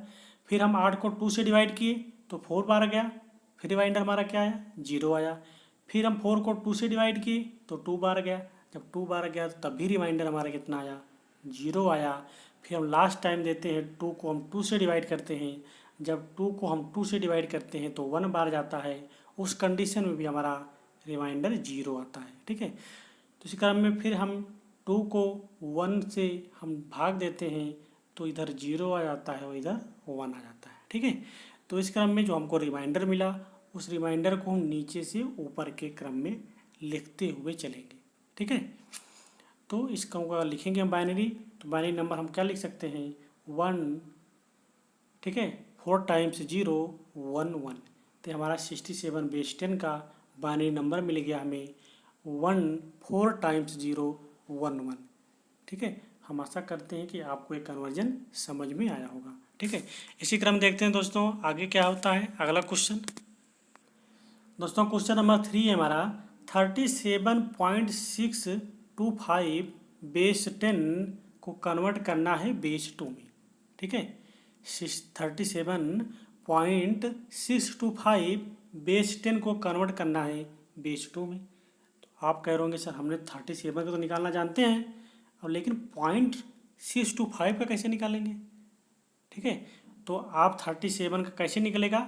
फिर हम 8 को 2 से डिवाइड किए तो 4 बार गया, फिर रिमाइंडर हमारा क्या आया, 0 आया। फिर हम 4 को 2 से डिवाइड किए तो 2 बार गया, जब 2 बार गया तब भी रिमाइंडर हमारा कितना आया, 0 आया। फिर हम लास्ट टाइम देते हैं 2 को हम 2 से डिवाइड करते हैं, जब 2 को हम 2 से डिवाइड करते हैं तो 1 बार जाता है, उस कंडीशन में भी हमारा रिमाइंडर 0 आता है। ठीक है, तो इसी क्रम में फिर हम 2 को 1 से हम भाग देते हैं तो इधर 0 आ जाता है और इधर 1 आ जाता है। ठीक है, तो इस क्रम में जो हमको रिमाइंडर मिला उस रिमाइंडर को हम नीचे से ऊपर के क्रम में लिखते हुए चलेंगे। ठीक है, तो इसका लिखेंगे हम बाइनरी, तो बाइनरी नंबर हम क्या लिख सकते हैं, 1। ठीक है, 4 टाइम्स 0 1 1, तो हमारा 67 बेस 10 का बाइनरी नंबर मिल गया हमें 1 4 टाइम्स 0 1 1। ठीक है, हम आशा करते हैं कि आपको एक कन्वर्जन समझ में आया होगा। ठीक है, इसी क्रम देखते हैं दोस्तों आगे क्या होता है। अगला क्वेश्चन दोस्तों, क्वेश्चन नंबर 3 है हमारा 37.625 बेस 10 को कन्वर्ट करना है बेस 2 में। ठीक है, 37.625 बेस 10 को कन्वर्ट करना है बेस 2 में। तो आप कह रहे होंगे सर हमने 37 का तो निकालना जानते हैं, और लेकिन 0.625 का कैसे निकालेंगे? ठीक है, तो आप 37 का कैसे निकलेगा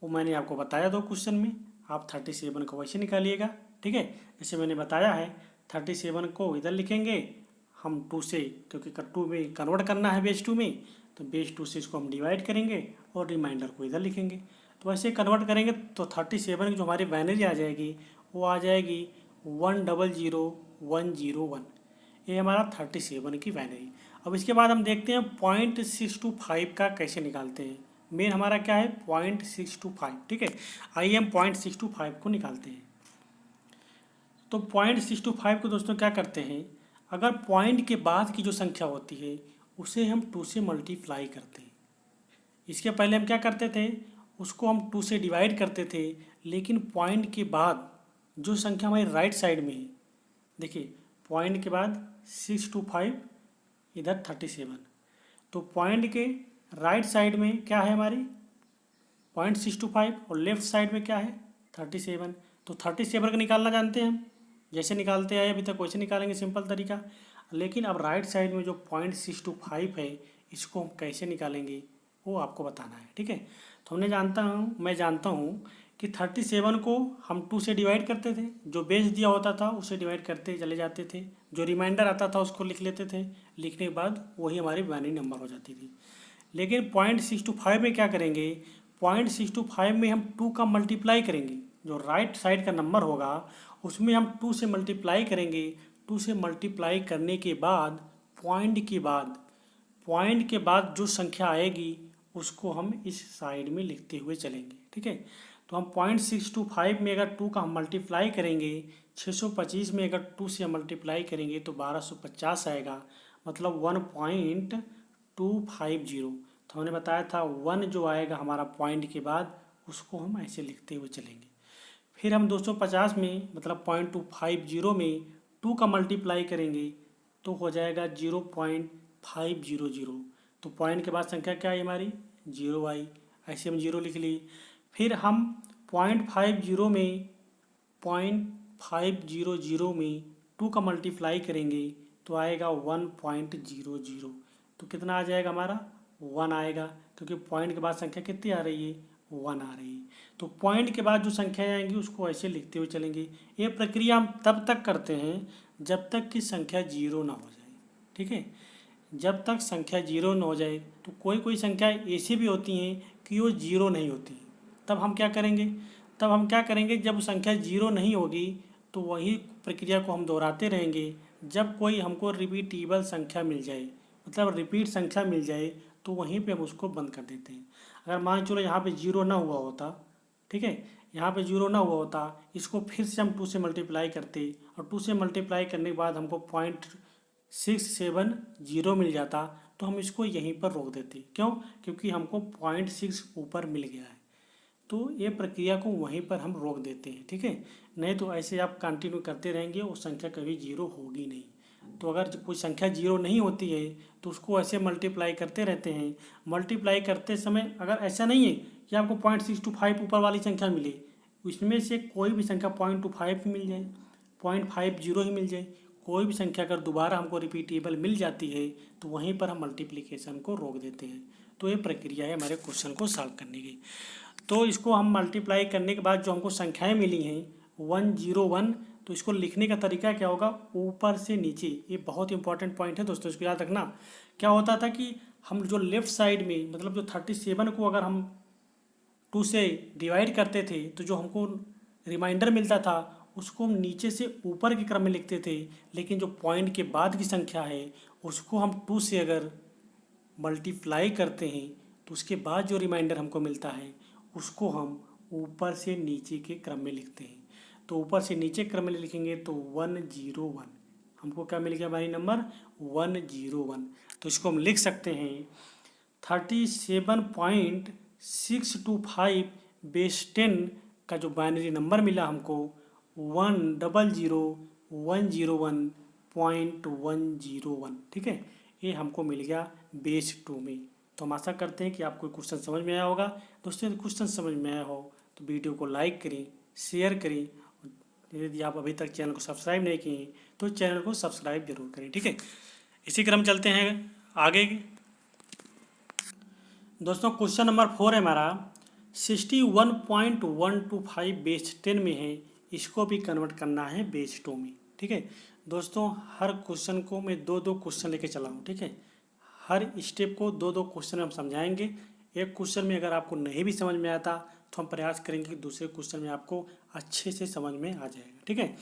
वो मैंने आपको बताया 2 क्वेश्चन में। आप 37 को वैसे निकालिएगा। ठीक है, जैसे मैंने बताया है 37 को इधर लिखेंगे हम 2 से, क्योंकि 2 में कन्वर्ट करना है बेस 2 में, तो बेस 2 से इसको हम डिवाइड करेंगे और रिमाइंडर को इधर लिखेंगे। तो ऐसे कन्वर्ट करेंगे तो 37 की जो हमारी बाइनरी आ जाएगी वो आ जाएगी 100101। ये हमारा 37 की बाइनरी। अब इसके बाद हम देखते हैं 0.625 का कैसे निकालते हैं। मेन हमारा क्या है 0.625। ठीक है, आइए हम 0.625 को निकालते हैं। तो 0.625 को दोस्तों क्या करते हैं, अगर पॉइंट के बाद की जो संख्या होती है उसे हम 2 से मल्टीप्लाई करते हैं। इसके पहले हम क्या करते थे, उसको हम 2 से डिवाइड करते थे, लेकिन पॉइंट के बाद जो संख्या हमारी राइट साइड में है, देखिए पॉइंट के बाद 625 इधर 37, तो पॉइंट के राइट साइड में क्या है हमारी 0.625 और लेफ्ट साइड में क्या है 37। तो 37 का निकालना जानते हैं हम, जैसे निकालते आए अभी तक वैसे निकालेंगे, सिंपल तरीका। लेकिन अब राइट साइड में जो 0.625 है इसको हम कैसे निकालेंगे वो आपको बताना है। ठीक है, तो मैं जानता हूँ कि 37 को हम 2 से डिवाइड करते थे, जो बेस दिया होता था उसे डिवाइड करते चले जाते थे, जो रिमाइंडर आता था उसको लिख लेते थे, लिखने के बाद वही हमारी बाइनरी नंबर हो जाती थी। लेकिन 0.625 में क्या करेंगे, 0.625 में हम 2 का मल्टीप्लाई करेंगे, जो राइट साइड का नंबर होगा उसमें हम 2 से मल्टीप्लाई करेंगे। 2 से मल्टीप्लाई करने के बाद पॉइंट के बाद जो संख्या आएगी उसको हम इस साइड में लिखते हुए चलेंगे। ठीक है, तो हम 0.625 में अगर 2 का हम मल्टीप्लाई करेंगे, 625 में अगर 2 से मल्टीप्लाई करेंगे तो 1250 आएगा, मतलब 1.250। तो हमने बताया था 1 जो आएगा हमारा पॉइंट के बाद उसको हम ऐसे लिखते हुए चलेंगे। फिर हम 250 में मतलब 0.250 में 2 का मल्टीप्लाई करेंगे तो हो जाएगा 0.500। तो पॉइंट के बाद संख्या क्या आई हमारी 0 आई, ऐसे हम 0 लिख लिए। फिर हम 0.50 में 0.500 में 2 का मल्टीप्लाई करेंगे तो आएगा 1.00। तो कितना आ जाएगा हमारा 1 आएगा, क्योंकि पॉइंट के बाद संख्या कितनी आ रही है 1 आ रही है। तो पॉइंट के बाद जो संख्याएं आएंगी उसको ऐसे लिखते हुए चलेंगे। ये प्रक्रिया हम तब तक करते हैं जब तक कि संख्या 0 ना हो जाए। ठीक है, जब तक संख्या 0 ना हो जाए। तो कोई कोई संख्या ऐसी भी होती हैं कि वो 0 नहीं होती, तब हम क्या करेंगे, जब संख्या 0 नहीं होगी तो वही प्रक्रिया को हम दोहराते रहेंगे। जब कोई हमको रिपीटेबल संख्या मिल जाए, मतलब रिपीट संख्या मिल जाए, तो वहीं पे हम उसको बंद कर देते हैं। अगर मान चलो यहाँ पे 0 ना हुआ होता, ठीक है, यहाँ पे 0 ना हुआ होता, इसको फिर से हम 2 से मल्टीप्लाई करते और 2 से मल्टीप्लाई करने के बाद हमको 0.670 मिल जाता, तो हम इसको यहीं पर रोक देते। क्यों? क्योंकि हमको 0.6 ऊपर मिल गया है, तो ये प्रक्रिया को वहीं पर हम रोक देते हैं। ठीक है, नहीं तो ऐसे आप कंटिन्यू करते रहेंगे वो संख्या कभी 0 होगी नहीं। तो अगर कोई संख्या 0 नहीं होती है तो उसको ऐसे मल्टीप्लाई करते रहते हैं। मल्टीप्लाई करते समय अगर ऐसा नहीं है कि आपको 0.625 ऊपर वाली संख्या मिले, उसमें से कोई भी संख्या 0.25 ही मिल जाए, 0.50 ही मिल जाए, कोई भी संख्या अगर दोबारा हमको रिपीटेबल मिल जाती है तो वहीं पर हम मल्टीप्लिकेशन को रोक देते हैं। तो ये प्रक्रिया है हमारे क्वेश्चन को सॉल्व करने की। तो इसको हम मल्टीप्लाई करने के बाद जो हमको संख्याएं मिली हैं 101, तो इसको लिखने का तरीका क्या होगा, ऊपर से नीचे। ये बहुत इंपॉर्टेंट पॉइंट है दोस्तों, इसको याद रखना। क्या होता था कि हम जो लेफ्ट साइड में मतलब जो 37 को अगर हम 2 से डिवाइड करते थे तो जो हमको रिमाइंडर मिलता था उसको हम नीचे से ऊपर के क्रम में लिखते थे, लेकिन जो पॉइंट के बाद की संख्या है उसको हम 2 से अगर मल्टीप्लाई करते हैं तो उसके बाद जो रिमाइंडर हमको मिलता है उसको हम ऊपर से नीचे के क्रम में लिखते हैं। तो ऊपर से नीचे क्रम में लिखेंगे तो 101, हमको क्या मिल गया हमारी नंबर 101। तो इसको हम लिख सकते हैं 37.625 बेस 10 का जो बाइनरी नंबर मिला हमको 100,101.101। ठीक है, ये हमको मिल गया बेस 2 में। तो हम आशा करते हैं कि आपको क्वेश्चन समझ में आया होगा। दोस्तों यदि क्वेश्चन समझ में आया हो तो वीडियो को लाइक करें, शेयर करें। यदि आप अभी तक चैनल को सब्सक्राइब नहीं किए तो चैनल को सब्सक्राइब जरूर करें, ठीक है। इसी क्रम चलते हैं आगे। दोस्तों क्वेश्चन नंबर 4 है हमारा 61.125 बेस 10 में है, इसको भी कन्वर्ट करना है बेस 2 में, ठीक है। दोस्तों हर क्वेश्चन को मैं दो दो क्वेश्चन लेके चला हूँ, ठीक है। हर स्टेप को दो दो क्वेश्चन हम समझाएंगे। एक क्वेश्चन में अगर आपको नहीं भी समझ में आता तो हम प्रयास करेंगे कि दूसरे क्वेश्चन में आपको अच्छे से समझ में आ जाएगा, ठीक है।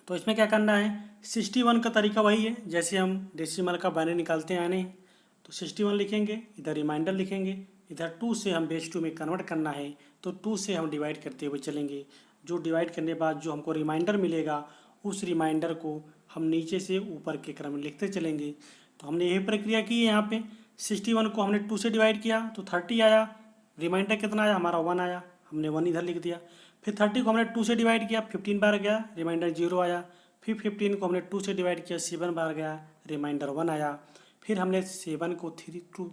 तो इसमें क्या करना है, 61 का तरीका वही है जैसे हम डेसिमल का बाइनरी निकालते आने हैं। तो 61 लिखेंगे, इधर रिमाइंडर लिखेंगे, इधर 2 से हम बेस 2 में कन्वर्ट करना है तो 2 से हम डिवाइड करते हुए चलेंगे। जो डिवाइड करने के बाद जो हमको रिमाइंडर मिलेगा उस रिमाइंडर को हम नीचे से ऊपर के क्रम में लिखते चलेंगे। तो हमने यही प्रक्रिया की है। यहाँ पे 61 को हमने 2 से डिवाइड किया तो 30 आया, रिमाइंडर कितना आया हमारा 1 आया, हमने 1 इधर लिख दिया। फिर 30 को हमने 2 से डिवाइड किया, 15 बार गया, रिमाइंडर 0 आया। फिर 15 को हमने 2 से डिवाइड किया, 7 बार गया, रिमाइंडर 1 आया। फिर हमने 7 को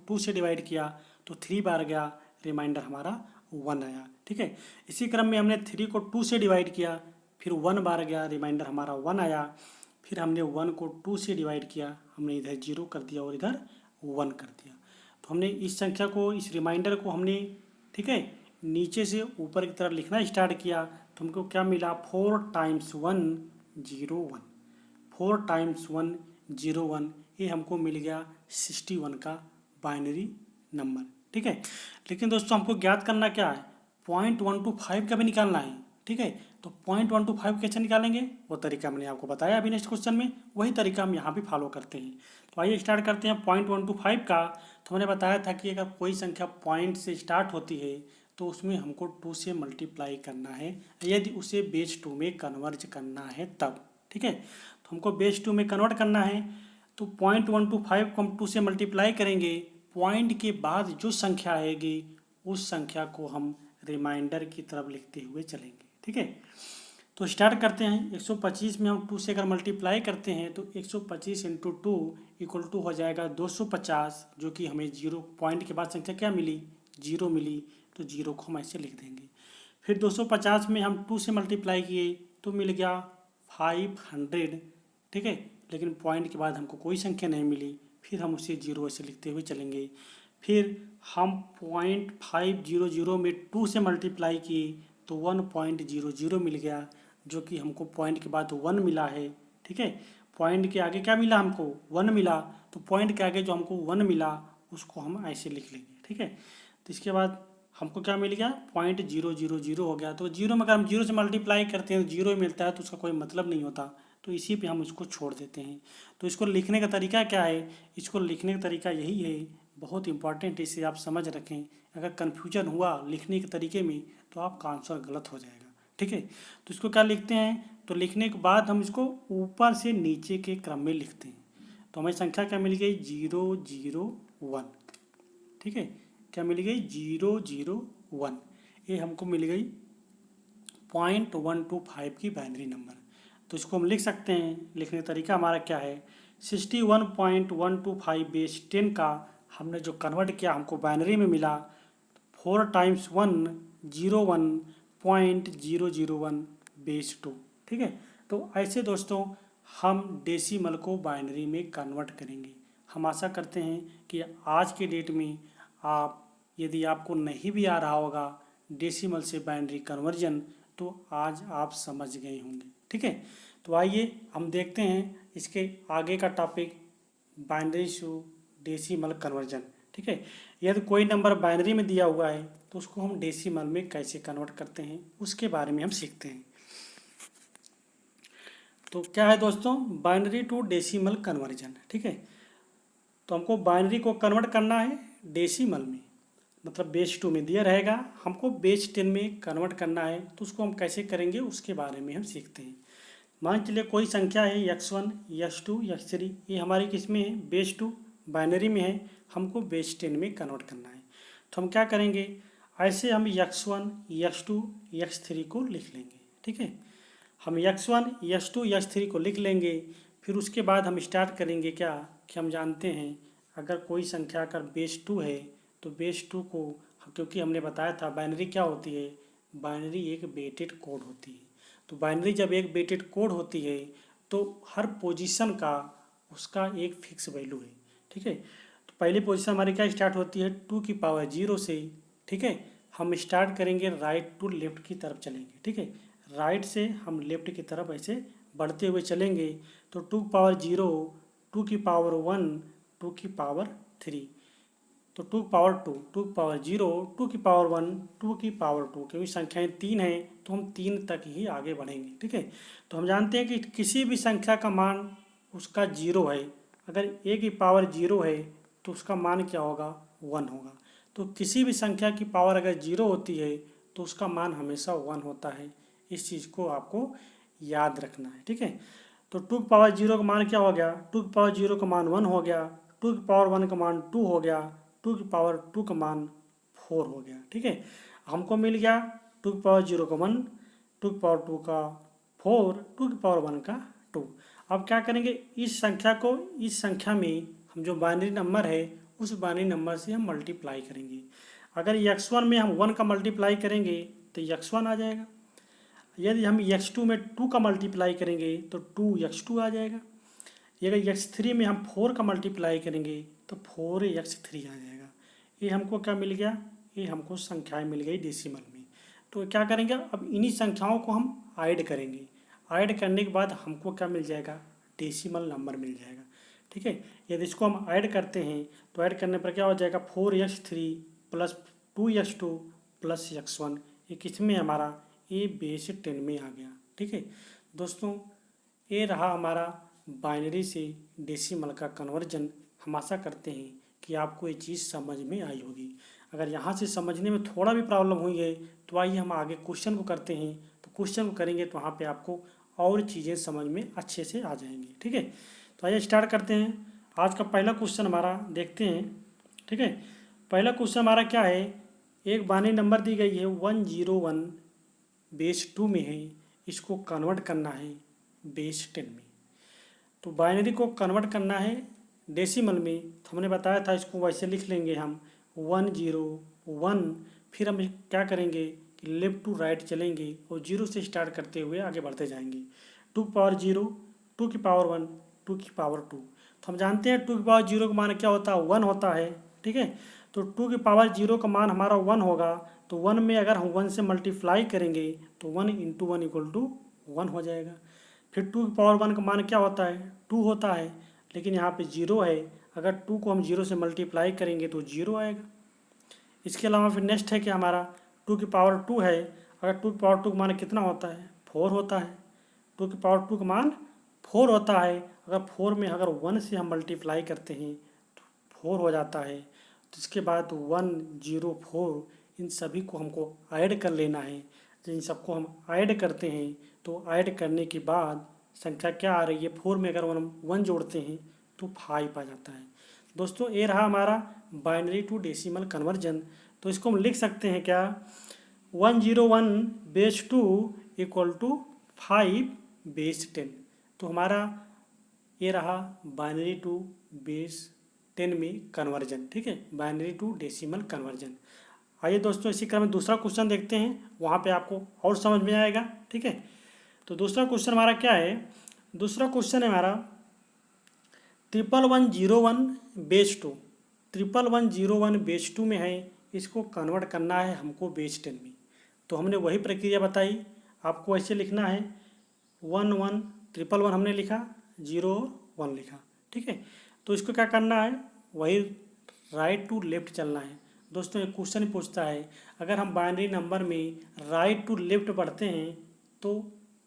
2 से डिवाइड किया तो 3 बार गया, रिमाइंडर हमारा 1 आया, ठीक है। इसी क्रम में हमने 3 को 2 से डिवाइड किया, फिर 1 बार गया, रिमाइंडर हमारा 1 आया। फिर हमने 1 को 2 से डिवाइड किया, हमने इधर 0 कर दिया और इधर 1 कर दिया। तो हमने इस संख्या को, इस रिमाइंडर को हमने, ठीक है, नीचे से ऊपर की तरफ लिखना स्टार्ट किया तो हमको क्या मिला, 4 टाइम्स 1 0 1, 4 टाइम्स 1 0 1, ये हमको मिल गया 61 का बाइनरी नंबर, ठीक है। लेकिन दोस्तों हमको ज्ञात करना क्या है, 0.125 का भी निकालना है, ठीक है। तो 0.125 कैसे निकालेंगे वो तरीका मैंने आपको बताया अभी नेक्स्ट क्वेश्चन में, वही तरीका हम यहाँ भी फॉलो करते हैं। तो आइए स्टार्ट करते हैं 0.125 का। तो मैंने बताया था कि अगर कोई संख्या पॉइंट से स्टार्ट होती है तो उसमें हमको 2 से मल्टीप्लाई करना है यदि उसे बेस 2 में कन्वर्ज करना है तब, ठीक है। तो हमको बेस 2 में कन्वर्ट करना है तो 0.125 को हम 2 से मल्टीप्लाई करेंगे, पॉइंट के बाद जो संख्या आएगी उस संख्या को हम रिमाइंडर की तरफ लिखते हुए चलेंगे, ठीक है। तो स्टार्ट करते हैं। 125 में हम 2 से अगर मल्टीप्लाई करते हैं तो 125 इंटू 2 इक्वल टू हो जाएगा 250, जो कि हमें 0 पॉइंट के बाद संख्या क्या मिली, 0 मिली, तो 0 को हम ऐसे लिख देंगे। फिर 250 में हम 2 से मल्टीप्लाई किए तो मिल गया 500, ठीक है। लेकिन पॉइंट के बाद हमको कोई संख्या नहीं मिली, फिर हम उसे 0 ऐसे लिखते हुए चलेंगे। फिर हम 0.500 में 2 से मल्टीप्लाई किए तो 1.00 मिल गया, जो कि हमको पॉइंट के बाद 1 मिला है, ठीक है। पॉइंट के आगे क्या मिला हमको, 1 मिला, तो पॉइंट के आगे जो हमको 1 मिला उसको हम ऐसे लिख लेंगे, ठीक है। तो इसके बाद हमको क्या मिल गया, 0.000 हो गया। तो 0 में अगर हम 0 से मल्टीप्लाई करते हैं तो 0 मिलता है, तो उसका कोई मतलब नहीं होता, तो इसी पे हम इसको छोड़ देते हैं। तो इसको लिखने का तरीका क्या है, इसको लिखने का तरीका यही है, बहुत इंपॉर्टेंट है, इसे आप समझ रखें। अगर कन्फ्यूजन हुआ लिखने के तरीके में तो आपका आंसर गलत हो जाएगा, ठीक है। तो इसको क्या लिखते हैं, तो लिखने के बाद हम इसको ऊपर से नीचे के क्रम में लिखते हैं। तो हमें संख्या क्या मिल गई, 001, ठीक है। क्या मिल गई, 001, ये हमको मिल गई 0.125 की बाइनरी नंबर। तो इसको हम लिख सकते हैं। लिखने का तरीका हमारा क्या है, 61.125 बेस 10 का हमने जो कन्वर्ट किया हमको बाइनरी में मिला 4 टाइम्स 1 01.001 बेस 2, ठीक है। तो ऐसे दोस्तों हम डेसिमल को बाइनरी में कन्वर्ट करेंगे। हम आशा करते हैं कि आज के डेट में आप, यदि आपको नहीं भी आ रहा होगा डेसिमल से बाइनरी कन्वर्जन, तो आज आप समझ गए होंगे, ठीक है। तो आइए हम देखते हैं इसके आगे का topic, binary to decimal conversion, ठीक है। यदि कोई नंबर बाइनरी में दिया हुआ है तो उसको हम डेसिमल में कैसे कन्वर्ट करते हैं उसके बारे में हम सीखते हैं। तो क्या है दोस्तों, बाइनरी टू डेसिमल कन्वर्जन, ठीक है। तो हमको बाइनरी को कन्वर्ट करना है डेसिमल में, मतलब बेस 2 में दिया रहेगा, हमको बेस 10 में कन्वर्ट करना है, तो उसको हम कैसे करेंगे उसके बारे में हम सीखते हैं। मान चलिए कोई संख्या है x1 x2 x3, ये हमारी किस में है, बेस 2 बाइनरी में है, हमको बेस 10 में कन्वर्ट करना है। तो हम क्या करेंगे, ऐसे हम x1 x2 x3 को लिख लेंगे, ठीक है। हम x1 x2 x3 को लिख लेंगे। फिर उसके बाद हम स्टार्ट करेंगे क्या, कि हम जानते हैं अगर कोई संख्या अगर बेस 2 है तो बेस 2 को, क्योंकि हमने बताया था बाइनरी क्या होती है, बाइनरी एक वेटेड कोड होती है। तो बाइनरी जब एक वेटेड कोड होती है तो हर पोजीशन का उसका एक फिक्स वैल्यू है, ठीक है। तो पहली पोजीशन हमारी क्या स्टार्ट होती है 2 की पावर 0 से, ठीक है। हम स्टार्ट करेंगे राइट टू लेफ्ट की तरफ चलेंगे, ठीक है। राइट से हम लेफ्ट की तरफ ऐसे बढ़ते हुए चलेंगे। तो 2 की पावर 0, 2 की पावर 1, 2 की पावर 3, तो 2 की पावर 2, 2 की पावर 0, 2 की पावर 1, 2 की पावर 2, क्योंकि संख्याएं 3 हैं तो हम 3 तक ही आगे बढ़ेंगे, ठीक है। तो हम जानते हैं कि किसी भी संख्या का मान उसका 0 है। अगर a की पावर 0 है तो उसका मान क्या होगा 1 होगा। तो किसी भी संख्या की पावर अगर 0 होती है तो उसका मान हमेशा 1 होता है। इस चीज़ को आपको याद रखना है, ठीक है। तो 2 की पावर 0 का मान क्या हो गया, 2 की पावर 0 का मान 1 हो गया, 2 की पावर 1 का मान 2 हो गया, 2 की पावर 2 का मान 4 हो गया, ठीक है। हमको मिल गया 2 की पावर 0 का 1, 2 की पावर 2 का 4, 2 की पावर 1 का 2। अब क्या करेंगे, इस संख्या को इस संख्या में हम जो बाइनरी नंबर है उस बाइनरी नंबर से हम मल्टीप्लाई करेंगे। अगर x1 में हम 1 का मल्टीप्लाई करेंगे तो x1 आ जाएगा। यदि हम x2 में 2 का मल्टीप्लाई करेंगे तो 2x2 आ जाएगा। अगर x3 में हम 4 का मल्टीप्लाई करेंगे तो 4x3 आ जाएगा। ये हमको क्या मिल गया, ये हमको संख्याएं मिल गई डेसिमल में। तो क्या करेंगे, अब इन्हीं संख्याओं को हम ऐड करेंगे। ऐड करने के बाद हमको क्या मिल जाएगा, डेसिमल नंबर मिल जाएगा, ठीक है। यदि इसको हम ऐड करते हैं तो ऐड करने पर क्या हो जाएगा 4x3 plus 2x2 plus x1, ये किस में हमारा ये बेस 10 में आ गया, ठीक है। दोस्तों ये रहा हमारा बाइनरी से डेसिमल का कन्वर्जन। हम आशा करते हैं कि आपको ये चीज़ समझ में आई होगी। अगर यहाँ से समझने में थोड़ा भी प्रॉब्लम हुई है तो आइए हम आगे क्वेश्चन को करते हैं। तो क्वेश्चन को करेंगे तो वहाँ पे आपको और चीज़ें समझ में अच्छे से आ जाएंगी, ठीक है। तो आइए स्टार्ट करते हैं। आज का पहला क्वेश्चन हमारा देखते हैं, ठीक है। पहला क्वेश्चन हमारा क्या है, एक बाइनरी नंबर दी गई है 101 बेस 2 में है, इसको कन्वर्ट करना है बेस 10 में। तो बाइनरी को कन्वर्ट करना है डेसिमल में, तो हमने बताया था इसको वैसे लिख लेंगे हम 101। फिर हम क्या करेंगे कि लेफ्ट टू राइट चलेंगे और 0 से स्टार्ट करते हुए आगे बढ़ते जाएंगे। 2 की पावर 0, 2 की पावर 1, 2 की पावर 2। तो हम जानते हैं 2 की पावर 0 का मान क्या होता है 1 होता है, ठीक है। तो 2 की पावर 0 का मान हमारा 1 होगा। तो 1 में अगर हम 1 से मल्टीप्लाई करेंगे तो 1 इंटू 1 इक्वल टू 1 हो जाएगा। फिर 2 की पावर 1 का मान क्या होता है 2 होता है, लेकिन यहाँ पे 0 है। अगर 2 को हम 0 से मल्टीप्लाई करेंगे तो 0 आएगा। इसके अलावा फिर नेक्स्ट है कि हमारा 2 की पावर 2 है। अगर 2 की पावर 2 का मान कितना होता है 4 होता है। 2 की पावर 2 का मान 4 होता है। अगर 4 में अगर 1 से हम मल्टीप्लाई करते हैं तो 4 हो जाता है। तो इसके बाद 1 0 4 इन सभी को हमको ऐड कर लेना है। तो इन सबको हम ऐड करते हैं तो ऐड करने के बाद संख्या क्या आ रही है 4 में अगर हम 1 जोड़ते हैं तो 5 आ जाता है। दोस्तों ये रहा हमारा बाइनरी टू डेसिमल कन्वर्जन। तो इसको हम लिख सकते हैं क्या 101 बेस 2 इक्वल टू 5 बेस 10। तो हमारा ये रहा बाइनरी टू बेस 10 में कन्वर्जन, ठीक है, बाइनरी टू डेसिमल कन्वर्जन। आइए दोस्तों इसी क्रम में दूसरा क्वेश्चन देखते हैं, वहाँ पे आपको और समझ में आएगा, ठीक है। तो दूसरा क्वेश्चन हमारा क्या है, दूसरा क्वेश्चन है हमारा 11101 बेस 2। 11101 बेस 2 में है, इसको कन्वर्ट करना है हमको बेस 10 में। तो हमने वही प्रक्रिया बताई, आपको ऐसे लिखना है 1 1 111 हमने लिखा 0 1 लिखा, ठीक है। तो इसको क्या करना है वही राइट टू लेफ्ट चलना है। दोस्तों एक क्वेश्चन पूछता है अगर हम बाइनरी नंबर में राइट टू लेफ्ट बढ़ते हैं तो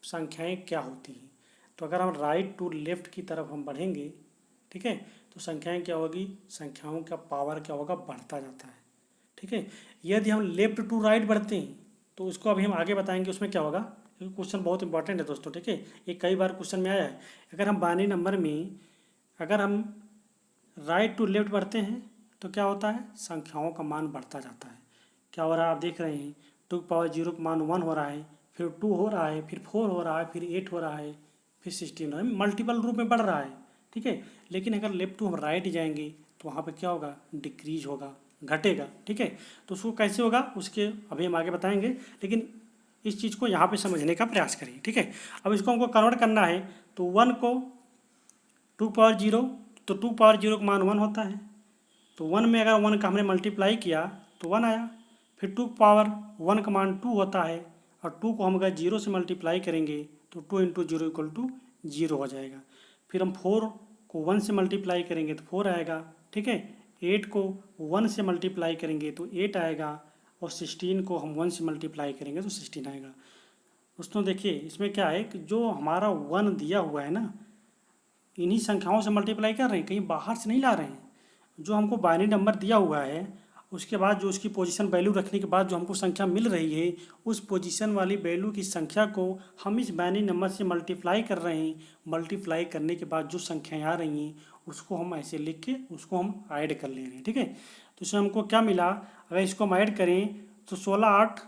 संख्याएं क्या होती हैं। तो अगर हम राइट टू लेफ्ट की तरफ हम बढ़ेंगे, ठीक है, तो संख्याएं क्या होगी, संख्याओं का पावर क्या होगा बढ़ता जाता है, ठीक है। यदि हम लेफ्ट टू राइट बढ़ते हैं तो उसको अभी हम आगे बताएंगे उसमें क्या होगा, क्योंकि क्वेश्चन बहुत इंपॉर्टेंट है दोस्तों, ठीक है। ये कई बार क्वेश्चन में आया है। अगर हम बाइनरी नंबर में अगर हम राइट टू लेफ्ट बढ़ते हैं तो क्या होता है, संख्याओं का मान बढ़ता जाता है। क्या हो रहा है आप देख रहे हैं 2 की पावर 0 का मान 1 हो रहा है, फिर 2 हो रहा है, फिर 4 हो रहा है, फिर 8 हो रहा है, फिर 16 हो रहा है, मल्टीपल रूप में बढ़ रहा है, ठीक है। लेकिन अगर लेफ्ट टू हम राइट जाएंगे तो वहाँ पे क्या होगा डिक्रीज होगा, घटेगा, ठीक है। तो उसको कैसे होगा उसके अभी हम आगे बताएंगे, लेकिन इस चीज़ को यहाँ पे समझने का प्रयास करिए, ठीक है। अब इसको हमको कन्वर्ट करना है, तो 1 को 2 पावर 0, तो 2 पावर 0 का मान 1 होता है, तो 1 में अगर 1 का हमने मल्टीप्लाई किया तो 1 आया। फिर 2 पावर 1 का मान 2 होता है, और 2 को हम अगर 0 से मल्टीप्लाई करेंगे तो 2 इंटू 0 इक्वल टू 0 हो जाएगा। फिर हम 4 को 1 से मल्टीप्लाई करेंगे तो 4 आएगा, ठीक है। 8 को 1 से मल्टीप्लाई करेंगे तो 8 आएगा, और 16 को हम 1 से मल्टीप्लाई करेंगे तो 16 आएगा। दोस्तों देखिए इसमें क्या है कि जो हमारा 1 दिया हुआ है ना, इन्हीं संख्याओं से मल्टीप्लाई कर रहे हैं, कहीं बाहर से नहीं ला रहे हैं। जो हमको बाइनरी नंबर दिया हुआ है, उसके बाद जो उसकी पोजीशन वैल्यू रखने के बाद जो हमको संख्या मिल रही है, उस पोजीशन वाली वैल्यू की संख्या को हम इस बाइनरी नंबर से मल्टीप्लाई कर रहे हैं। मल्टीप्लाई करने के बाद जो संख्याएँ आ रही हैं उसको हम ऐसे लिख के उसको हम ऐड कर ले रहे हैं, ठीक है। तो इसमें हमको क्या मिला, अगर इसको हम ऐड करें तो 16 8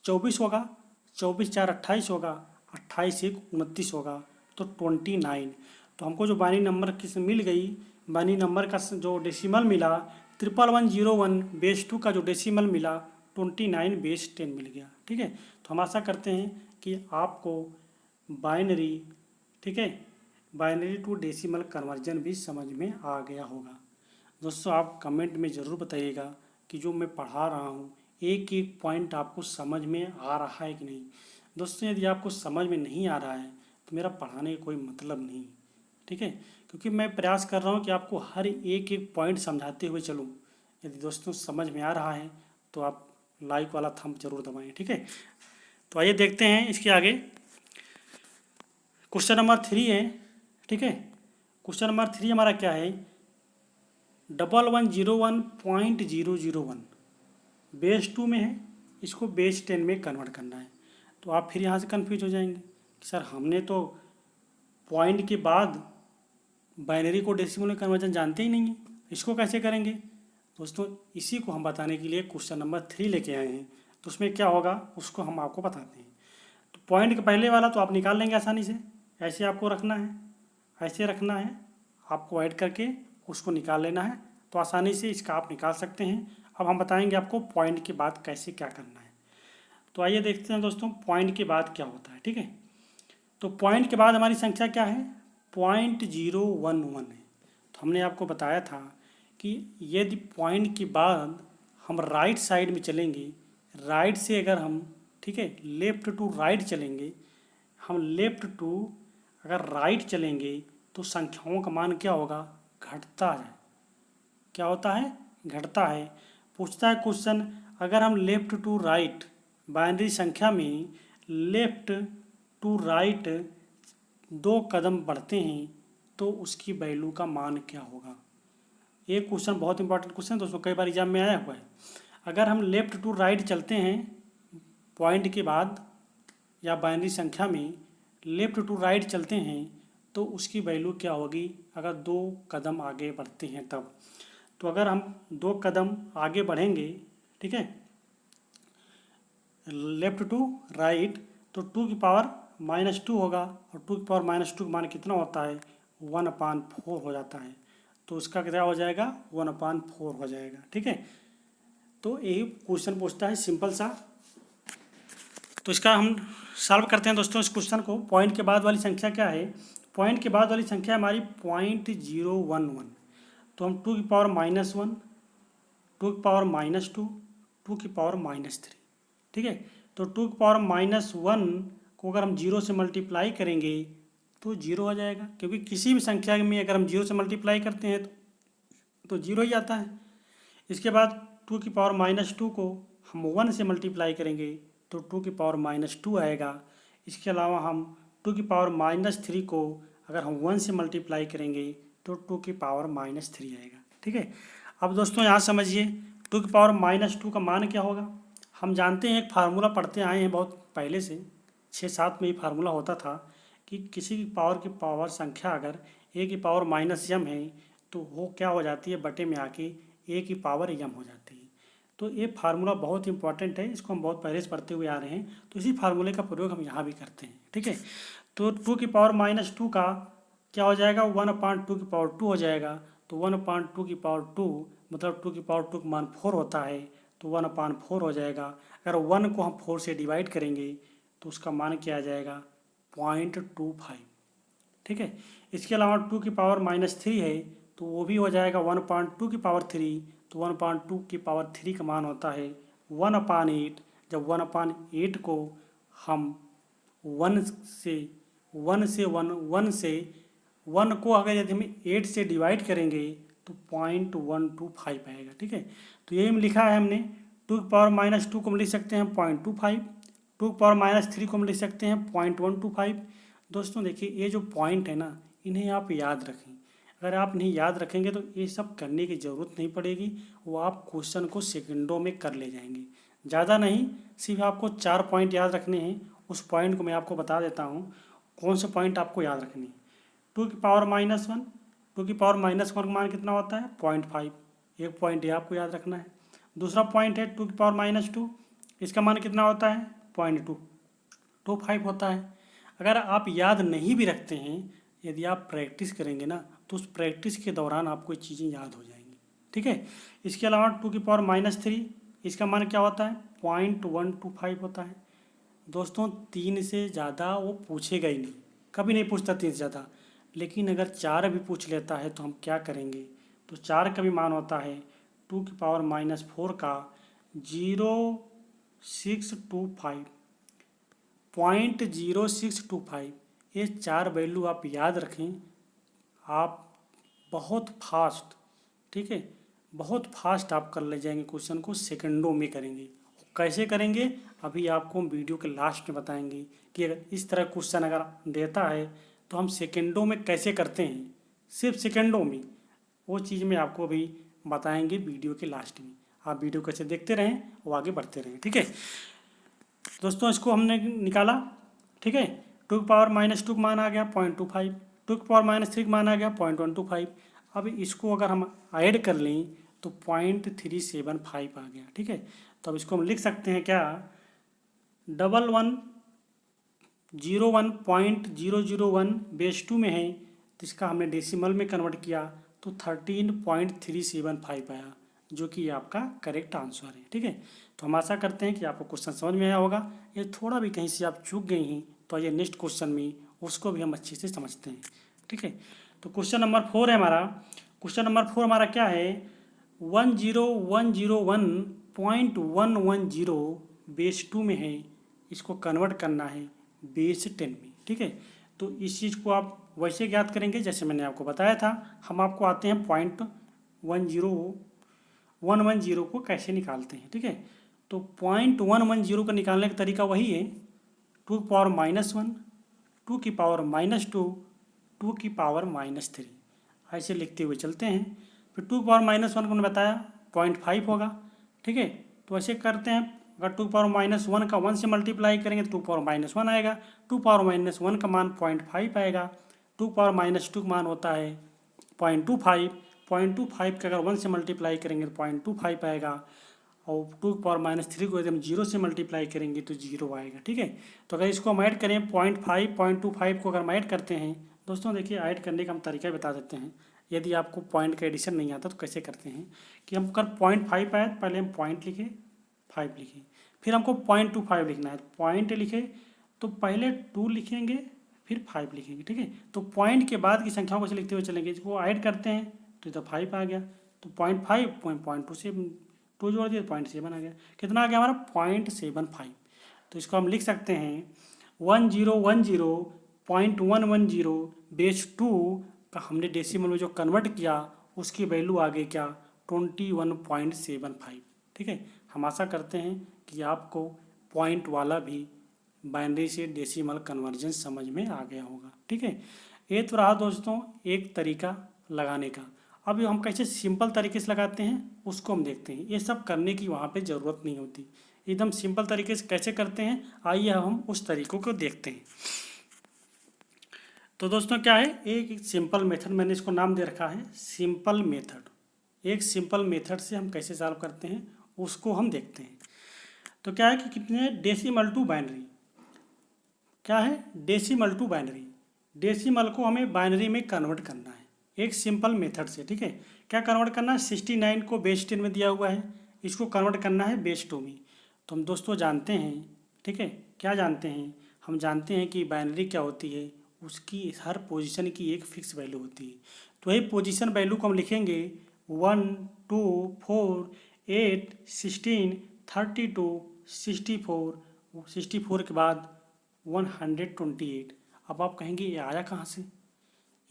24 होगा, 24 4 28 होगा, 28 1 29 होगा, तो 29। तो हमको जो बाइनरी नंबर किस मिल गई, बाइनरी नंबर का जो डेसिमल मिला 11101 बेस 2 का जो डेसिमल मिला 29 बेस 10 मिल गया, ठीक है। तो हम आशा करते हैं कि आपको बाइनरी, ठीक है, बाइनरी टू डेसिमल कन्वर्जन भी समझ में आ गया होगा। दोस्तों आप कमेंट में ज़रूर बताइएगा कि जो मैं पढ़ा रहा हूँ एक एक पॉइंट आपको समझ में आ रहा है कि नहीं। दोस्तों यदि आपको समझ में नहीं आ रहा है तो मेरा पढ़ाने का कोई मतलब नहीं, ठीक है, क्योंकि मैं प्रयास कर रहा हूँ कि आपको हर एक एक पॉइंट समझाते हुए चलूँ। यदि दोस्तों समझ में आ रहा है तो आप लाइक वाला थंब जरूर दबाएं, ठीक है। तो आइए देखते हैं इसके आगे। क्वेश्चन नंबर 3 है, ठीक है। क्वेश्चन नंबर 3 हमारा क्या है, 1101.001 बेस 2 में है, इसको बेस 10 में कन्वर्ट करना है। तो आप फिर यहाँ से कन्फ्यूज हो जाएंगे कि सर हमने तो पॉइंट के बाद बाइनरी को डेसिमल में कन्वर्जन जानते ही नहीं है, इसको कैसे करेंगे। दोस्तों इसी को हम बताने के लिए क्वेश्चन नंबर 3 लेके आए हैं। तो उसमें क्या होगा उसको हम आपको बताते हैं। तो पॉइंट के पहले वाला तो आप निकाल लेंगे आसानी से, ऐसे आपको रखना है, ऐसे रखना है, आपको ऐड करके उसको निकाल लेना है, तो आसानी से इसका आप निकाल सकते हैं। अब हम बताएंगे आपको पॉइंट के बाद कैसे क्या करना है। तो आइए देखते हैं दोस्तों पॉइंट के बाद क्या होता है, ठीक है। तो पॉइंट के बाद हमारी संख्या क्या है, 0.011 है। तो हमने आपको बताया था कि यदि पॉइंट के बाद हम राइट साइड में चलेंगे, राइट से अगर हम, ठीक है, लेफ्ट टू राइट चलेंगे, हम लेफ्ट टू अगर राइट चलेंगे तो संख्याओं का मान क्या होगा, घटता है। क्या होता है, घटता है। पूछता है क्वेश्चन, अगर हम लेफ्ट टू राइट बाइनरी संख्या में लेफ्ट टू राइट 2 कदम बढ़ते हैं तो उसकी वैल्यू का मान क्या होगा। ये क्वेश्चन बहुत इंपॉर्टेंट क्वेश्चन दोस्तों, कई बार एग्जाम में आया हुआ है। अगर हम लेफ्ट टू राइट चलते हैं पॉइंट के बाद या बाइनरी संख्या में लेफ्ट टू राइट चलते हैं तो उसकी वैल्यू क्या होगी, अगर 2 कदम आगे बढ़ते हैं तब। तो अगर हम 2 कदम आगे बढ़ेंगे, ठीक है, लेफ्ट टू राइट, तो 2 की पावर -2 होगा, और 2 की पावर -2 का मान कितना होता है, 1/4 हो जाता है। तो उसका क्या हो जाएगा, 1/4 हो जाएगा, ठीक है। तो यही क्वेश्चन पूछता है सिंपल सा। तो इसका हम सॉल्व करते हैं दोस्तों इस क्वेश्चन को। पॉइंट के बाद वाली संख्या क्या है, पॉइंट के बाद वाली संख्या हमारी 0.011। तो हम 2 की पावर -1, 2 की पावर -2, 2 की पावर -3, ठीक है। तो 2 की पावर -1 को अगर हम 0 से मल्टीप्लाई करेंगे तो 0 आ जाएगा, क्योंकि किसी भी संख्या में अगर हम 0 से मल्टीप्लाई करते हैं तो 0 ही आता है। इसके बाद 2 की पावर -2 को हम 1 से मल्टीप्लाई करेंगे तो 2 की पावर -2 आएगा। इसके अलावा हम 2 की पावर -3 को अगर हम 1 से मल्टीप्लाई करेंगे तो 2 की पावर -3 आएगा, ठीक है। अब दोस्तों यहाँ समझिए 2 की पावर -2 का मान क्या होगा। हम जानते हैं एक फार्मूला पढ़ते आए हैं बहुत पहले से, 6-7 में ये फार्मूला होता था कि किसी की पावर संख्या अगर a की पावर -m है तो वो क्या हो जाती है, बटे में आके a की पावर m हो जाती है। तो ये फार्मूला बहुत इंपॉर्टेंट है, इसको हम बहुत पहले से पढ़ते हुए आ रहे हैं, तो इसी फार्मूले का प्रयोग हम यहाँ भी करते हैं, ठीक है। तो 2 की पावर -2 का क्या हो जाएगा, 1/2 की पावर 2 हो जाएगा। तो 1/2 की पावर 2 मतलब 2 का मान 4 होता है तो 1/4 हो जाएगा। अगर 1 को हम 4 से डिवाइड करेंगे तो उसका मान क्या आ जाएगा 0.25। ठीक है। इसके अलावा 2 की पावर -3 है तो वो भी हो जाएगा 1/2 तो 1/2 का मान होता है 1/8। जब 1/8 को हम 1 को अगर यदि हम 8 से डिवाइड करेंगे तो 0.125 आएगा। ठीक है। तो यही लिखा है हमने। 2 की पावर -2 को हम लिख सकते हैं 0.25। 2 की पावर-3 को हम लिख सकते हैं 0.125। दोस्तों देखिए ये जो पॉइंट है ना, इन्हें आप याद रखें। अगर आप इन्हें याद रखेंगे तो ये सब करने की ज़रूरत नहीं पड़ेगी, वो आप क्वेश्चन को सेकंडों में कर ले जाएंगे। ज़्यादा नहीं, सिर्फ आपको 4 पॉइंट याद रखने हैं। उस पॉइंट को मैं आपको बता देता हूँ कौन से पॉइंट आपको याद रखने हैं। 2 की पावर-1, 2 की पावर-1 का मान कितना होता है 0.5। एक पॉइंट ये आपको याद रखना है। दूसरा पॉइंट है 2 की पावर-2, इसका मान कितना होता है 0.225 होता है। अगर आप याद नहीं भी रखते हैं, यदि आप प्रैक्टिस करेंगे ना तो उस प्रैक्टिस के दौरान आपको ये चीज़ें याद हो जाएंगी। ठीक है। इसके अलावा 2 की पावर-3, इसका मान क्या होता है 0.125 होता है। दोस्तों 3 से ज़्यादा वो पूछेगा ही नहीं, कभी नहीं पूछता 3 से ज़्यादा। लेकिन अगर 4 भी पूछ लेता है तो हम क्या करेंगे, तो 4 का भी मान होता है 2 की पावर-4 का 0.625, 0.0625। ये 4 वैल्यू आप याद रखें। आप बहुत फास्ट, ठीक है, बहुत फास्ट आप कर ले जाएंगे, क्वेश्चन को सेकंडों में करेंगे। कैसे करेंगे अभी आपको हम वीडियो के लास्ट में बताएंगे कि अगर इस तरह क्वेश्चन अगर देता है तो हम सेकंडों में कैसे करते हैं, सिर्फ सेकंडों में। वो चीज़ में आपको अभी बताएंगे वीडियो के लास्ट में। आप वीडियो कैसे देखते रहें वो आगे बढ़ते रहें। ठीक है दोस्तों, इसको हमने निकाला। ठीक है। 2 की पावर-2 का मान आ गया 0.25। 2 की पावर-3 का मान आ गया 0.125। अब इसको अगर हम ऐड कर लें तो 0.375 आ गया। ठीक है। तो अब इसको हम लिख सकते हैं क्या 1101.001 बेस 2 में है, तो इसका हमने डेसिमल में कन्वर्ट किया तो 13.375 आया, जो कि आपका करेक्ट आंसर है। ठीक है। तो हम आशा करते हैं कि आपको क्वेश्चन समझ में आया होगा। ये थोड़ा भी कहीं से आप चूक गई हैं तो ये नेक्स्ट क्वेश्चन में उसको भी हम अच्छे से समझते हैं। ठीक है। तो क्वेश्चन नंबर 4 है हमारा। क्वेश्चन नंबर 4 हमारा क्या है 10101.110 बेस 2 में है, इसको कन्वर्ट करना है बेस 10 में। ठीक है। तो इस चीज़ को आप वैसे ज्ञात करेंगे जैसे मैंने आपको बताया था। हम आपको आते हैं 0.110 को कैसे निकालते हैं। ठीक है। तो 0.110 का निकालने का तरीका वही है 2 की पावर-1, 2 की पावर-2, 2 की पावर-3, ऐसे लिखते हुए चलते हैं। फिर 2 की पावर-1 को मैंने बताया 0.5 होगा। ठीक है। तो ऐसे करते हैं। अगर 2 की पावर-1 का 1 से मल्टीप्लाई करेंगे तो 2 की पावर-1 आएगा। 2 की पावर-1 का मान 0.5 आएगा। 2 की पावर-2 का मान होता है 0.25। 0.25 का अगर 1 से मल्टीप्लाई करेंगे तो 0.25 आएगा। और 2 की पावर-3 को यदि हम 0 से मल्टीप्लाई करेंगे तो 0 आएगा। ठीक है। तो अगर इसको हम ऐड करें 0.5, 0.25 को अगर हम ऐड करते हैं, दोस्तों देखिए ऐड करने का हम तरीका बता देते हैं। यदि आपको पॉइंट का एडिशन नहीं आता तो कैसे करते हैं कि हम अगर 0.5 आए, पहले हम पॉइंट लिखे, 5 लिखे, फिर हमको 0.25 लिखना है। पॉइंट लिखे तो पहले 2 लिखेंगे फिर 5 लिखेंगे। ठीक है। तो पॉइंट के बाद की संख्याओं को लिखते हुए चलेंगे, इसको ऐड करते हैं तो इधर 5 आ गया। तो 0.5 0.2 से 2 जोड़ दिया 0.7 आ गया। कितना आ गया हमारा 0.75। तो इसको हम लिख सकते हैं 1010.110 बेस 2 का हमने डेसिमल में जो कन्वर्ट किया उसकी वैल्यू आ गई क्या 21.75। ठीक है। हम आशा करते हैं कि आपको पॉइंट वाला भी बाइनरी से डेसिमल कन्वर्जन समझ में आ गया होगा। ठीक है। ये तो रहा दोस्तों एक तरीका लगाने का। अब हम कैसे सिंपल तरीके से लगाते हैं उसको हम देखते हैं। ये सब करने की वहाँ पे ज़रूरत नहीं होती, एकदम सिंपल तरीके से कैसे करते हैं आइए हम उस तरीकों को देखते हैं। तो दोस्तों क्या है एक सिंपल मेथड, मैंने इसको नाम दे रखा है सिंपल मेथड। एक सिंपल मेथड से हम कैसे सॉल्व करते हैं उसको हम देखते हैं। तो क्या है कि कितने डेसिमल टू बाइनरी, क्या है डेसिमल टू बाइनरी। डेसिमल को हमें बाइनरी में कन्वर्ट करना है। एक सिंपल मेथड से, ठीक है। क्या कन्वर्ट करना है, 69 को बेस 10 में दिया हुआ है, इसको कन्वर्ट करना है बेस 2 में। तो हम दोस्तों जानते हैं, ठीक है, क्या जानते हैं, हम जानते हैं कि बाइनरी क्या होती है, उसकी हर पोजीशन की एक फिक्स वैल्यू होती है। तो वही पोजीशन वैल्यू को हम लिखेंगे 1 2 4 8 16 32 64, 64 के बाद 128। अब आप कहेंगे ये आया कहाँ से,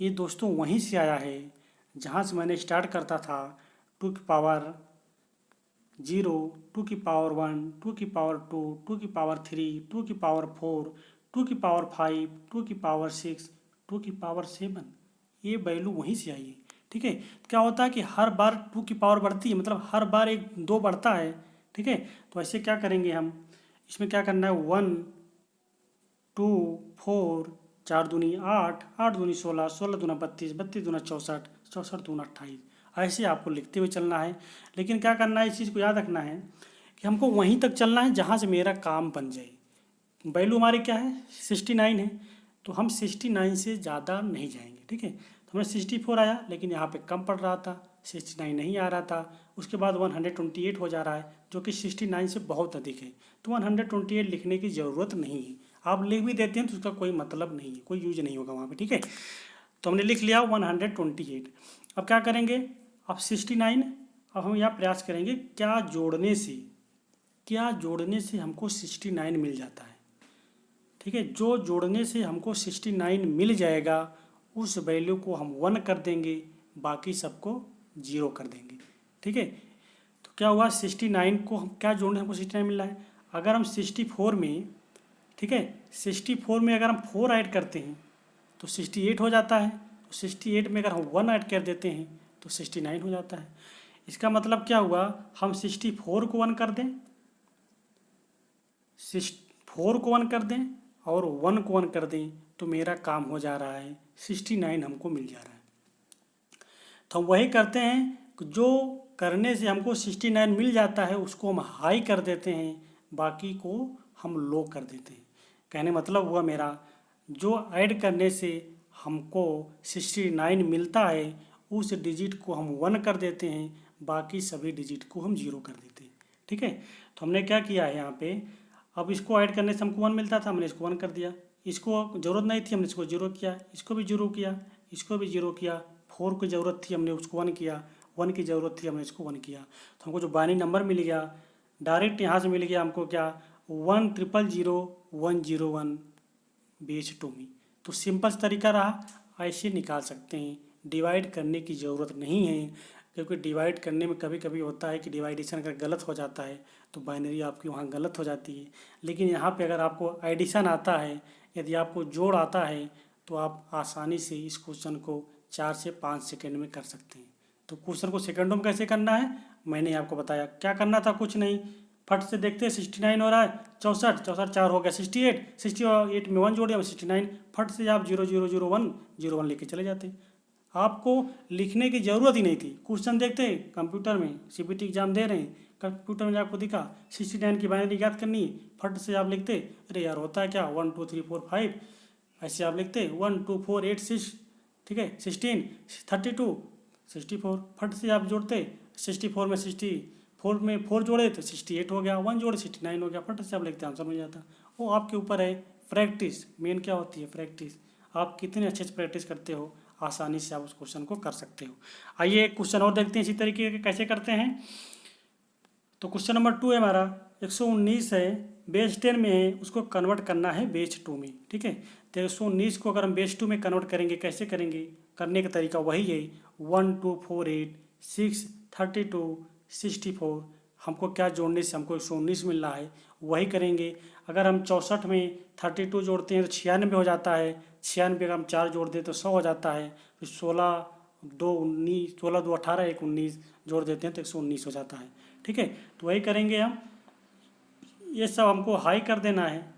ये दोस्तों वहीं से आया है जहाँ से मैंने स्टार्ट करता था 2 की पावर 0, 2 की पावर 1, 2 की पावर 2, 2 की पावर 3, 2 की पावर 4, 2 की पावर 5, 2 की पावर 6, 2 की पावर 7। ये वैल्यू वहीं से आई है, ठीक है। क्या होता है कि हर बार 2 की पावर बढ़ती है, मतलब हर बार एक 2 बढ़ता है, ठीक है। तो ऐसे क्या करेंगे हम, इसमें क्या करना है, 1 2 4, 4 दूनी 8, 8 दूनी 16, 16 दूना 32, 32 दूना 64, 64 दूना 28। ऐसे आपको लिखते हुए चलना है। लेकिन क्या करना है, इस चीज़ को याद रखना है कि हमको वहीं तक चलना है जहाँ से मेरा काम बन जाए। वैल्यू हमारी क्या है, 69 है, तो हम 69 से ज़्यादा नहीं जाएंगे, ठीक है। तो हमें 64 आया, लेकिन यहाँ पे कम पड़ रहा था, 69 नहीं आ रहा था। उसके बाद 128 हो जा रहा है, जो कि 69 से बहुत अधिक है। तो 128 लिखने की ज़रूरत नहीं है, आप लिख भी देते हैं तो उसका कोई मतलब नहीं है, कोई यूज नहीं होगा वहाँ पे, ठीक है। तो हमने लिख लिया 128। अब क्या करेंगे, अब 69, अब हम यहाँ प्रयास करेंगे क्या जोड़ने से, क्या जोड़ने से हमको 69 मिल जाता है, ठीक है। जो जोड़ने से हमको 69 मिल जाएगा उस वैल्यू को हम 1 कर देंगे, बाकी सबको 0 कर देंगे, ठीक है। तो क्या हुआ, 69 को हम क्या जोड़ने, हमको 69 मिल रहा है। अगर हम 64 में, ठीक है, 64 में अगर हम 4 ऐड करते हैं तो 68 हो जाता है। तो 68 में अगर हम 1 ऐड कर देते हैं तो 69 हो जाता है। इसका मतलब क्या हुआ, हम 64 को 1 कर दें, 4 को 1 कर दें और 1 को 1 कर दें तो मेरा काम हो जा रहा है, 69 हमको मिल जा रहा है। तो हम वही करते हैं कि जो करने से हमको 69 मिल जाता है उसको हम हाई कर देते हैं, बाकी को हम लो कर देते हैं। कहने मतलब हुआ मेरा, जो ऐड करने से हमको 69 मिलता है उस डिजिट को हम 1 कर देते हैं, बाकी सभी डिजिट को हम 0 कर देते हैं, ठीक है। तो हमने क्या किया है यहाँ पे, अब इसको ऐड करने से हमको 1 मिलता था, हमने इसको 1 कर दिया, इसको ज़रूरत नहीं थी हमने इसको 0 किया, इसको भी 0 किया, इसको भी 0 किया, 4 की ज़रूरत थी हमने उसको 1 किया, 1 की ज़रूरत थी हमने इसको 1 किया। तो हमको जो बाइनरी नंबर मिल गया डायरेक्ट यहाँ से मिल गया हमको क्या, 1000101 बेस 2 में। तो सिंपल तरीका रहा, ऐसे निकाल सकते हैं, डिवाइड करने की ज़रूरत नहीं है, क्योंकि डिवाइड करने में कभी कभी होता है कि डिवाइडेशन अगर गलत हो जाता है तो बाइनरी आपकी वहाँ गलत हो जाती है। लेकिन यहाँ पे अगर आपको एडिशन आता है, यदि आपको जोड़ आता है तो आप आसानी से इस क्वेश्चन को 4 से 5 सेकेंड में कर सकते हैं। तो क्वेश्चन को सेकंडों में कैसे करना है मैंने आपको बताया। क्या करना था, कुछ नहीं, फट से देखते हैं 69 हो रहा है, 64 64 4 हो गया 68, 68 में 1 जोड़े 69, फट से आप 0001 लेके चले जाते। आपको लिखने की ज़रूरत ही नहीं थी। क्वेश्चन देखते हैं कंप्यूटर में, सीपीटी एग्जाम दे रहे हैं, कंप्यूटर में आपको दिखा 69 की बाइनरी याद करनी है, फट से आप लिखते, अरे यार होता है क्या 1 2 3 4 5, ऐसे आप लिखते 1 2 4 8 6, ठीक है, 16 32 64, फट से आप जोड़ते 64 में 64 में 4 जोड़े तो 68 हो गया, 1 जोड़े 69 हो गया, फट से आप लिखते आंसर मिल जाता। वो आपके ऊपर है, प्रैक्टिस मेन क्या होती है, प्रैक्टिस। आप कितने अच्छे से प्रैक्टिस करते हो आसानी से आप उस क्वेश्चन को कर सकते हो। आइए एक क्वेश्चन और देखते हैं इसी तरीके के कैसे करते हैं। तो क्वेश्चन नंबर 2 है हमारा, 119 है, बेस 10 में है, उसको कन्वर्ट करना है बेस 2 में, ठीक है। तो 119 को अगर हम बेस 2 में कन्वर्ट करेंगे, कैसे करेंगे, करने का तरीका वही है, 1 2 4 8 6 32 64, हमको क्या जोड़ने से हमको 119 मिल रहा है वही करेंगे। अगर हम 64 में 32 जोड़ते हैं तो 96 हो जाता है, 96 अगर हम 4 जोड़ दें तो 100 हो जाता है, फिर 16 2 19, 16 2 18 1 19 जोड़ देते हैं तो 119 हो जाता है, ठीक है। तो वही करेंगे हम, ये सब हमको हाई कर देना है,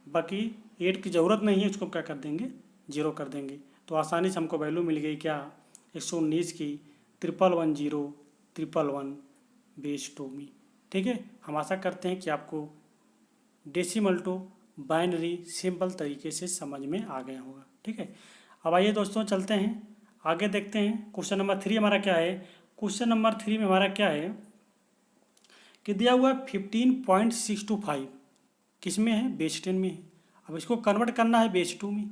बाकी 8 की ज़रूरत नहीं है, इसको क्या कर देंगे 0 कर देंगे। तो आसानी से हमको वैल्यू मिल गई क्या, 119 की 1110 बेस 2 में, ठीक है। हम आशा करते हैं कि आपको डेसिमल टू बाइनरी सिंपल तरीके से समझ में आ गया होगा, ठीक है। अब आइए दोस्तों चलते हैं आगे देखते हैं क्वेश्चन नंबर 3 हमारा क्या है। क्वेश्चन नंबर 3 में हमारा क्या है कि दिया हुआ है 15.625 किस में है, बेस 10 में है। अब इसको कन्वर्ट करना है बेस 2 में,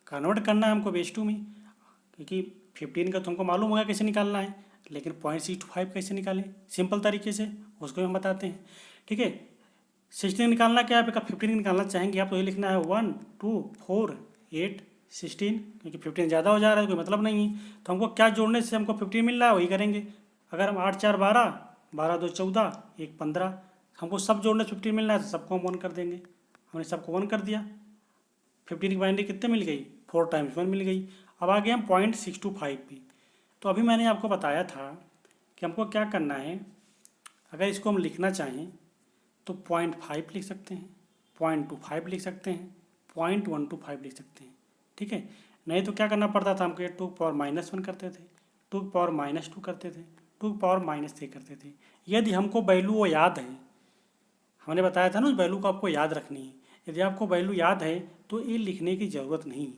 कन्वर्ट करना है हमको बेस 2 में, क्योंकि 15 का तो हमको मालूम होगा कैसे निकालना है, लेकिन 0.625 कैसे निकालें सिंपल तरीके से, उसको हम बताते हैं। ठीक है, 16 निकालना क्या है आपका, 15 निकालना चाहेंगे आप तो ये लिखना है 1 2 4 8 16, क्योंकि 15 ज़्यादा हो जा रहा है, कोई मतलब नहीं है। तो हमको क्या जोड़ने से हमको 15 मिल रहा है वही करेंगे। अगर हम 8 4 12, 12 2 14, 1 15, हमको सब जोड़ने से 15 मिल रहा है तो सबको हम 1 कर देंगे। हमने सबको 1 कर दिया, 15 की बाइनरी कितने मिल गई, 4 टाइम्स 1 मिल गई। अब आ गए हम 0.625 पे। तो अभी मैंने आपको बताया था कि हमको क्या करना है, अगर इसको हम लिखना चाहें तो 0.5 लिख सकते हैं, 0.25 लिख सकते हैं, 0.125 लिख सकते हैं। ठीक है, नहीं तो क्या करना पड़ता था हमको, 2 की पावर -1 करते थे, 2 की पावर-2 करते थे, 2 की पावर-3 करते थे। यदि हमको वैल्यू वो याद है, हमने बताया था ना उस वैल्यू को आपको याद रखनी है। यदि आपको वैल्यू याद है तो ये लिखने की ज़रूरत नहीं है।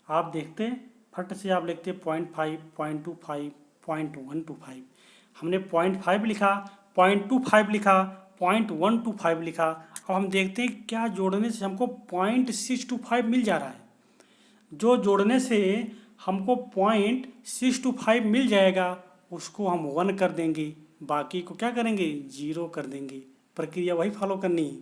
आप देखते फट से आप लिखते 0.5 0.25 0.125। हमने 0.5 लिखा, 0.25 लिखा, 0.125 लिखा। अब हम देखते हैं क्या जोड़ने से हमको 0.625 मिल जा रहा है। जो जोड़ने से हमको 0.625 मिल जाएगा उसको हम 1 कर देंगे, बाकी को क्या करेंगे, 0 कर देंगे। प्रक्रिया वही फॉलो करनी है,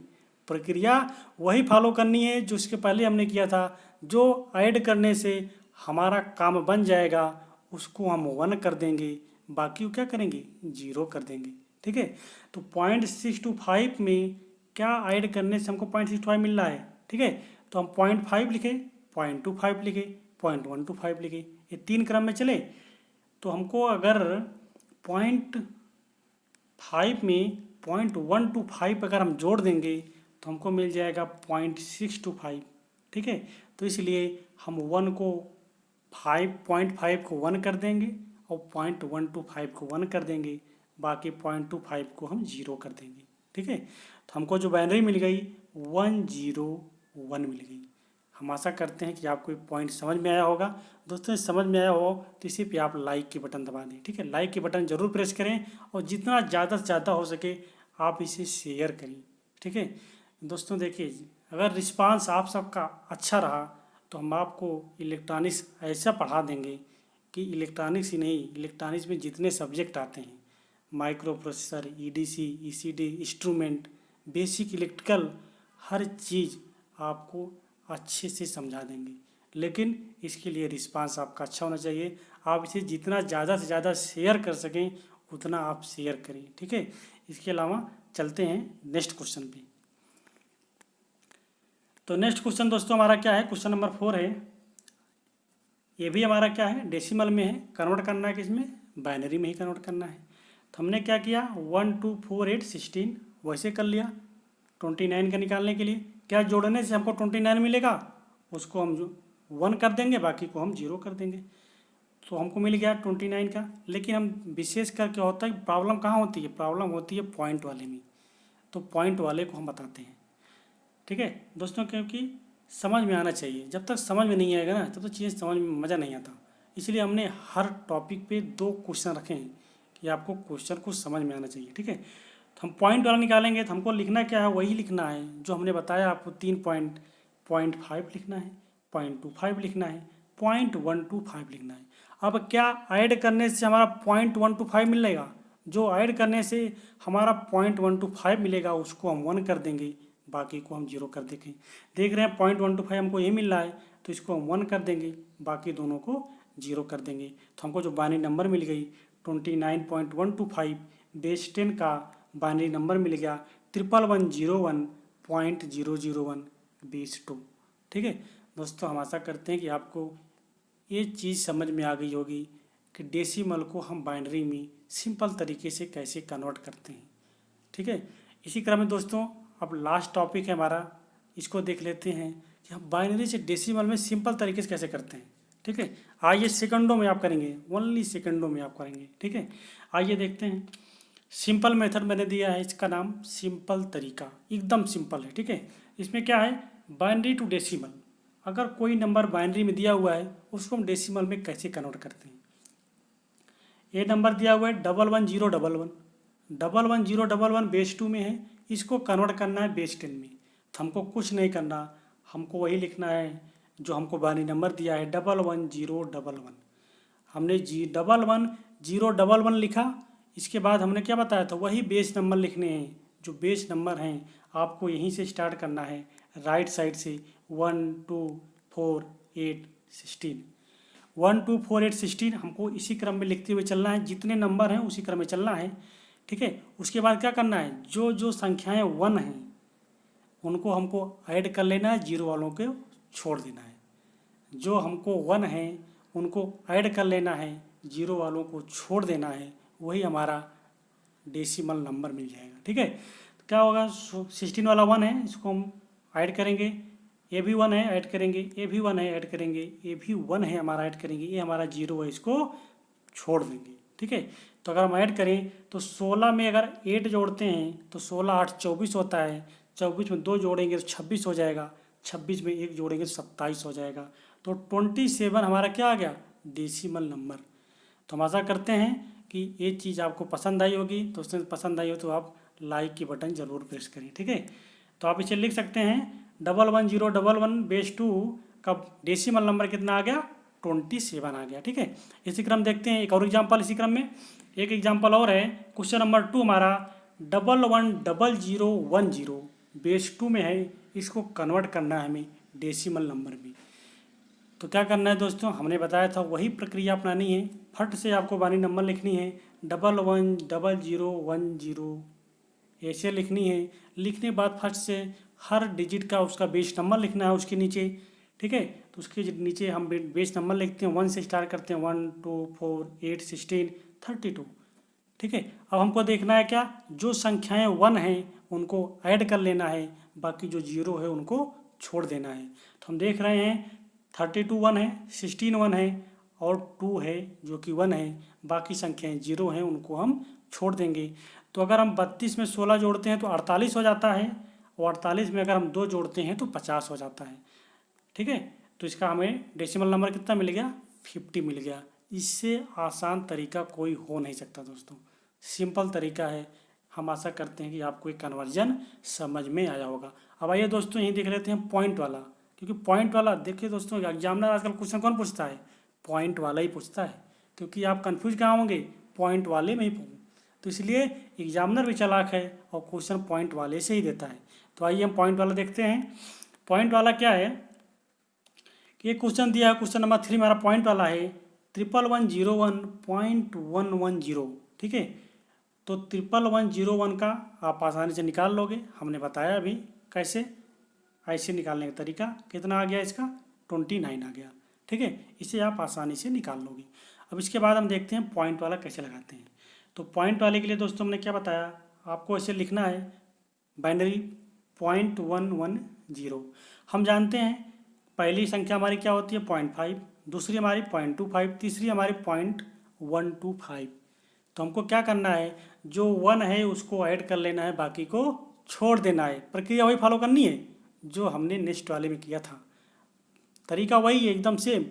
प्रक्रिया वही फॉलो करनी है जो इसके पहले हमने किया था। जो ऐड करने से हमारा काम बन जाएगा उसको हम 1 कर देंगे, बाकी को क्या करेंगे, 0 कर देंगे। ठीक है, तो 0.625 में क्या ऐड करने से हमको 0.625 मिल रहा है। ठीक है, तो हम 0.5 लिखे, 0.25 लिखे, 0.125 लिखे, ये 3 क्रम में चले। तो हमको अगर 0.5 में 0.125 अगर हम जोड़ देंगे तो हमको मिल जाएगा 0.625। ठीक है, तो इसलिए हम 1 को 0.5 को 1 कर देंगे और 0.125 को 1 कर देंगे, बाकी 0.25 को हम 0 कर देंगे। ठीक है, तो हमको जो बाइनरी मिल गई 101 मिल गई। हम आशा करते हैं कि आपको ये पॉइंट समझ में आया होगा। दोस्तों समझ में आया हो तो इसी पे आप लाइक की बटन दबा दें। ठीक है, लाइक की बटन ज़रूर प्रेस करें और जितना ज़्यादा से ज़्यादा हो सके आप इसे शेयर करें। ठीक है दोस्तों, देखिए अगर रिस्पांस आप सबका अच्छा रहा तो हम आपको इलेक्ट्रॉनिक्स ऐसा पढ़ा देंगे कि इलेक्ट्रॉनिक्स ही नहीं, इलेक्ट्रॉनिक्स में जितने सब्जेक्ट आते हैं, microprocessor, EDC, ECD, instrument, basic electrical, हर चीज़ आपको अच्छे से समझा देंगे। लेकिन इसके लिए रिस्पांस आपका अच्छा होना चाहिए। आप इसे जितना ज़्यादा से ज़्यादा शेयर कर सकें उतना आप शेयर करें। ठीक है, इसके अलावा चलते हैं नेक्स्ट क्वेश्चन पे। तो नेक्स्ट क्वेश्चन दोस्तों हमारा क्या है, क्वेश्चन नंबर 4 है। ये भी हमारा क्या है, डेसिमल में है, कन्वर्ट करना है किसमें, बाइनरी में ही कन्वर्ट करना है। तो हमने क्या किया, 1 2 4 8 16 वैसे कर लिया। 29 का निकालने के लिए क्या जोड़ने से हमको 29 मिलेगा, उसको हम जो 1 कर देंगे, बाकी को हम 0 कर देंगे। तो हमको मिल गया 29 का। लेकिन हम विशेष कर क्या होता है, प्रॉब्लम कहाँ होती है, प्रॉब्लम होती है पॉइंट वाले में। तो पॉइंट वाले को हम बताते हैं। ठीक है दोस्तों, क्योंकि समझ में आना चाहिए, जब तक समझ में नहीं आएगा ना तब तक चीज़ समझ में मज़ा नहीं आता। इसलिए हमने हर टॉपिक पे 2 क्वेश्चन रखे हैं कि आपको क्वेश्चन को समझ में आना चाहिए। ठीक है, तो हम पॉइंट वाला निकालेंगे तो हमको लिखना क्या है, वही लिखना है जो हमने बताया आपको। 3 पॉइंट, 0.5 लिखना है, 0.25 लिखना है, 0.125 लिखना है। अब क्या ऐड करने से हमारा 0.125 मिलेगा, जो ऐड करने से हमारा 0.125 मिलेगा उसको हम 1 कर देंगे, बाकी को हम 0 कर देंगे। देख रहे हैं 0.125 हमको ये मिल रहा है तो इसको हम 1 कर देंगे, बाकी दोनों को 0 कर देंगे। तो हमको जो बाइनरी नंबर मिल गई 29.125, बेस 10 का बाइनरी नंबर मिल गया 1101.001 बेस 2। ठीक है दोस्तों, हम आशा करते हैं कि आपको ये चीज़ समझ में आ गई होगी कि डेसिमल को हम बाइनरी में सिंपल तरीके से कैसे कन्वर्ट करते हैं। ठीक है, इसी क्रम में दोस्तों अब लास्ट टॉपिक है हमारा, इसको देख लेते हैं कि हम बाइनरी से डेसिमल में सिंपल तरीके से कैसे करते हैं। ठीक है, आइए सेकंडों में आप करेंगे, ओनली सेकंडों में आप करेंगे। ठीक है, आइए देखते हैं। सिंपल मेथड मैंने दिया है, इसका नाम सिंपल तरीका, एकदम सिंपल है। ठीक है, इसमें क्या है, बाइनरी टू डेसिमल। अगर कोई नंबर बाइनरी में दिया हुआ है उसको हम डेसिमल में कैसे कन्वर्ट करते हैं। ये नंबर दिया हुआ है 11011, 11011 बेस 2 में है, इसको कन्वर्ट करना है बेस 10 में। तो हमको कुछ नहीं करना, हमको वही लिखना है जो हमको बाइनरी नंबर दिया है 11011। हमने 11011 लिखा, इसके बाद हमने क्या बताया था, वही बेस नंबर लिखने हैं जो बेस नंबर हैं। आपको यहीं से स्टार्ट करना है, राइट साइड से 1 2 4 8 16, 1 2 4 8 16 हमको इसी क्रम में लिखते हुए चलना है, जितने नंबर हैं उसी क्रम में चलना है। ठीक है, उसके बाद क्या करना है, जो जो संख्याएं 1 हैं उनको हमको ऐड कर लेना है, जीरो वालों को छोड़ देना है। जो हमको 1 है उनको ऐड कर लेना है, जीरो वालों को छोड़ देना है, वही हमारा डेसिमल नंबर मिल जाएगा। ठीक है, तो क्या होगा, 16 वाला 1 है, इसको हम ऐड करेंगे, ये भी 1 है ऐड करेंगे, ये भी 1 है ऐड करेंगे, ये भी 1 है हमारा ऐड करेंगे, ये हमारा 0 है, इसको छोड़ देंगे। ठीक है, तो अगर हम ऐड करें तो 16 में अगर 8 जोड़ते हैं तो 16 8 24 होता है, 24 में 2 जोड़ेंगे तो 26 हो जाएगा, 26 में 1 जोड़ेंगे तो 27 हो जाएगा। तो 27 हमारा क्या आ गया, डेसिमल नंबर। तो हम आशा करते हैं कि ये चीज़ आपको पसंद आई होगी। दोस्तों पसंद आई हो तो आप लाइक की बटन ज़रूर प्रेस करें। ठीक है, तो आप इसे लिख सकते हैं 11011 बेस 2 का डेसिमल नंबर कितना आ गया, 27 आ गया। ठीक है, इसी क्रम देखते हैं एक और एग्जाम्पल। इसी क्रम में एक एग्जाम्पल और है, क्वेश्चन नंबर 2 हमारा 110010 बेस 2 में है, इसको कन्वर्ट करना है हमें डेसिमल नंबर में। तो क्या करना है दोस्तों, हमने बताया था वही प्रक्रिया अपनानी है। फट से आपको बाइनरी नंबर लिखनी है 110010 ऐसे लिखनी है। लिखने के बाद फट से हर डिजिट का उसका बेस नंबर लिखना है उसके नीचे। ठीक है, तो उसके नीचे हम बेस नंबर लिखते हैं, 1 से स्टार्ट करते हैं, 1 2 4 8 16 32। ठीक है, अब हमको देखना है क्या, जो संख्याएं 1 हैं उनको ऐड कर लेना है, बाकी जो 0 है उनको छोड़ देना है। तो हम देख रहे हैं 32 1 है, 16 1 है और 2 है जो कि 1 है, बाकी संख्याएं 0 हैं उनको हम छोड़ देंगे। तो अगर हम 32 में 16 जोड़ते हैं तो 48 हो जाता है, और 48 में अगर हम 2 जोड़ते हैं तो 50 हो जाता है। ठीक है, तो इसका हमें डेसिमल नंबर कितना मिल गया, 50 मिल गया। इससे आसान तरीका कोई हो नहीं सकता दोस्तों, सिंपल तरीका है। हम आशा करते हैं कि आपको एक कन्वर्जन समझ में आया होगा। अब आइए दोस्तों यहीं देख लेते हैं पॉइंट वाला, क्योंकि पॉइंट वाला देखिए दोस्तों, एग्जामिनर आजकल क्वेश्चन कौन पूछता है, पॉइंट वाला ही पूछता है, क्योंकि आप कंफ्यूज कहाँ होंगे, पॉइंट वाले में ही। तो इसलिए एग्जामिनर भी चालाक है और क्वेश्चन पॉइंट वाले से ही देता है। तो आइए हम पॉइंट वाला देखते हैं। पॉइंट वाला क्या है कि एक क्वेश्चन दिया है, क्वेश्चन नंबर 3 हमारा पॉइंट वाला है 1101.110। ठीक है, तो 1101 का आप आसानी से निकाल लोगे, हमने बताया अभी कैसे। ऐसे निकालने का तरीका कितना आ गया इसका, 29 आ गया। ठीक है, इसे आप आसानी से निकाल लोगे। अब इसके बाद हम देखते हैं पॉइंट वाला कैसे लगाते हैं। तो पॉइंट वाले के लिए दोस्तों हमने क्या बताया, आपको ऐसे लिखना है बाइनरी 0.110। हम जानते हैं पहली संख्या हमारी क्या होती है 0.5, दूसरी हमारी 0.25, तीसरी हमारी 0.125। तो हमको क्या करना है, जो 1 है उसको ऐड कर लेना है, बाकी को छोड़ देना है। प्रक्रिया वही फॉलो करनी है जो हमने नेक्स्ट वाले में किया था, तरीका वही है एकदम सेम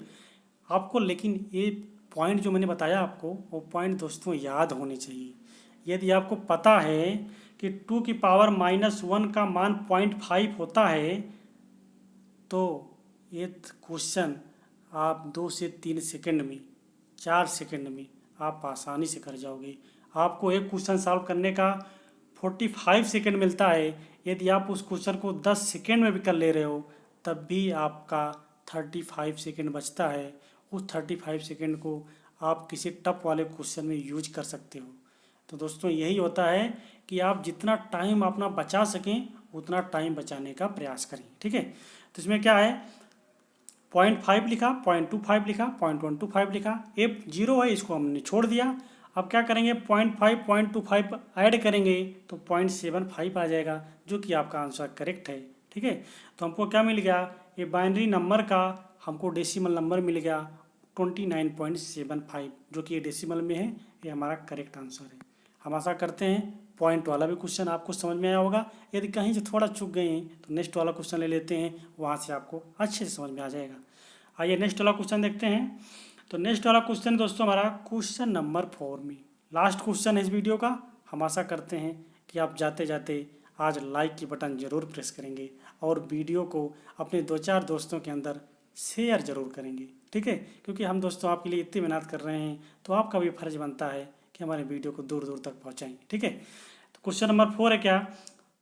आपको। लेकिन ये पॉइंट जो मैंने बताया आपको, वो पॉइंट दोस्तों याद होने चाहिए। यदि आपको पता है कि 2 की पावर -1 का मान 0.5 होता है, तो ये क्वेश्चन आप 2 से 3 सेकंड में, 4 सेकंड में आप आसानी से कर जाओगे। आपको एक क्वेश्चन सॉल्व करने का 45 सेकंड मिलता है, यदि आप उस क्वेश्चन को 10 सेकंड में भी कर ले रहे हो तब भी आपका 35 सेकंड बचता है। उस 35 सेकंड को आप किसी टफ वाले क्वेश्चन में यूज कर सकते हो। तो दोस्तों यही होता है कि आप जितना टाइम अपना बचा सकें उतना टाइम बचाने का प्रयास करें। ठीक है, तो इसमें क्या है, 0.5 लिखा, 0.25 लिखा, 0.125 लिखा, ये 0 है इसको हमने छोड़ दिया। अब क्या करेंगे, 0.5 0.25 ऐड करेंगे तो 0.75 आ जाएगा, जो कि आपका आंसर करेक्ट है। ठीक है, तो हमको क्या मिल गया, ये बाइनरी नंबर का हमको डेसिमल नंबर मिल गया 29.75, जो कि ये डेसिमल में है, ये हमारा करेक्ट आंसर है। हम आशा करते हैं पॉइंट वाला भी क्वेश्चन आपको समझ में आया होगा। यदि कहीं से थोड़ा चूक गए हैं तो नेक्स्ट वाला क्वेश्चन ले लेते हैं, वहाँ से आपको अच्छे से समझ में आ जाएगा। आइए नेक्स्ट वाला क्वेश्चन देखते हैं। तो नेक्स्ट वाला क्वेश्चन दोस्तों हमारा क्वेश्चन नंबर 4 में लास्ट क्वेश्चन है इस वीडियो का। हम आशा करते हैं कि आप जाते जाते आज लाइक की बटन ज़रूर प्रेस करेंगे और वीडियो को अपने 2-4 दोस्तों के अंदर शेयर ज़रूर करेंगे, ठीक है। क्योंकि हम दोस्तों आपके लिए इतनी मेहनत कर रहे हैं तो आपका भी फर्ज बनता है कि हमारे वीडियो को दूर दूर तक पहुँचाएँ, ठीक है। तो क्वेश्चन नंबर 4 है क्या?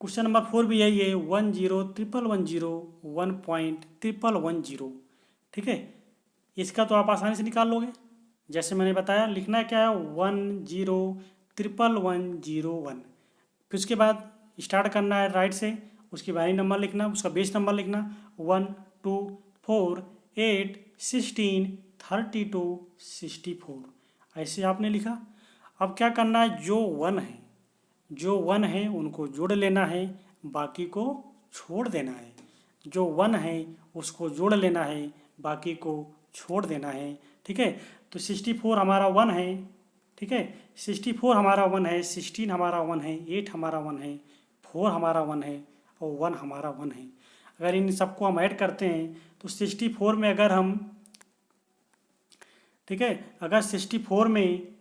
क्वेश्चन नंबर 4 भी यही है 10,110,1.110, ठीक है। इसका तो आप आसानी से निकाल लोगे। जैसे मैंने बताया लिखना है क्या है 10,111,1, फिर उसके बाद स्टार्ट करना है राइट से, उसकी बाइनरी नंबर लिखना, उसका बेस नंबर लिखना 1 2 4 8 16 32 64, ऐसे आपने लिखा। अब क्या करना है, जो 1 है उनको जोड़ लेना है, बाकी को छोड़ देना है। जो 1 है उसको जोड़ लेना है, बाकी को छोड़ देना है, ठीक है। तो 64 हमारा 1 है, ठीक है। 64 हमारा 1 है, 16 हमारा 1 है, 8 हमारा 1 है, 4 हमारा 1 है और 1 हमारा 1 है। अगर इन सबको हम ऐड करते हैं तो 64 में अगर हम, ठीक है, अगर 64 में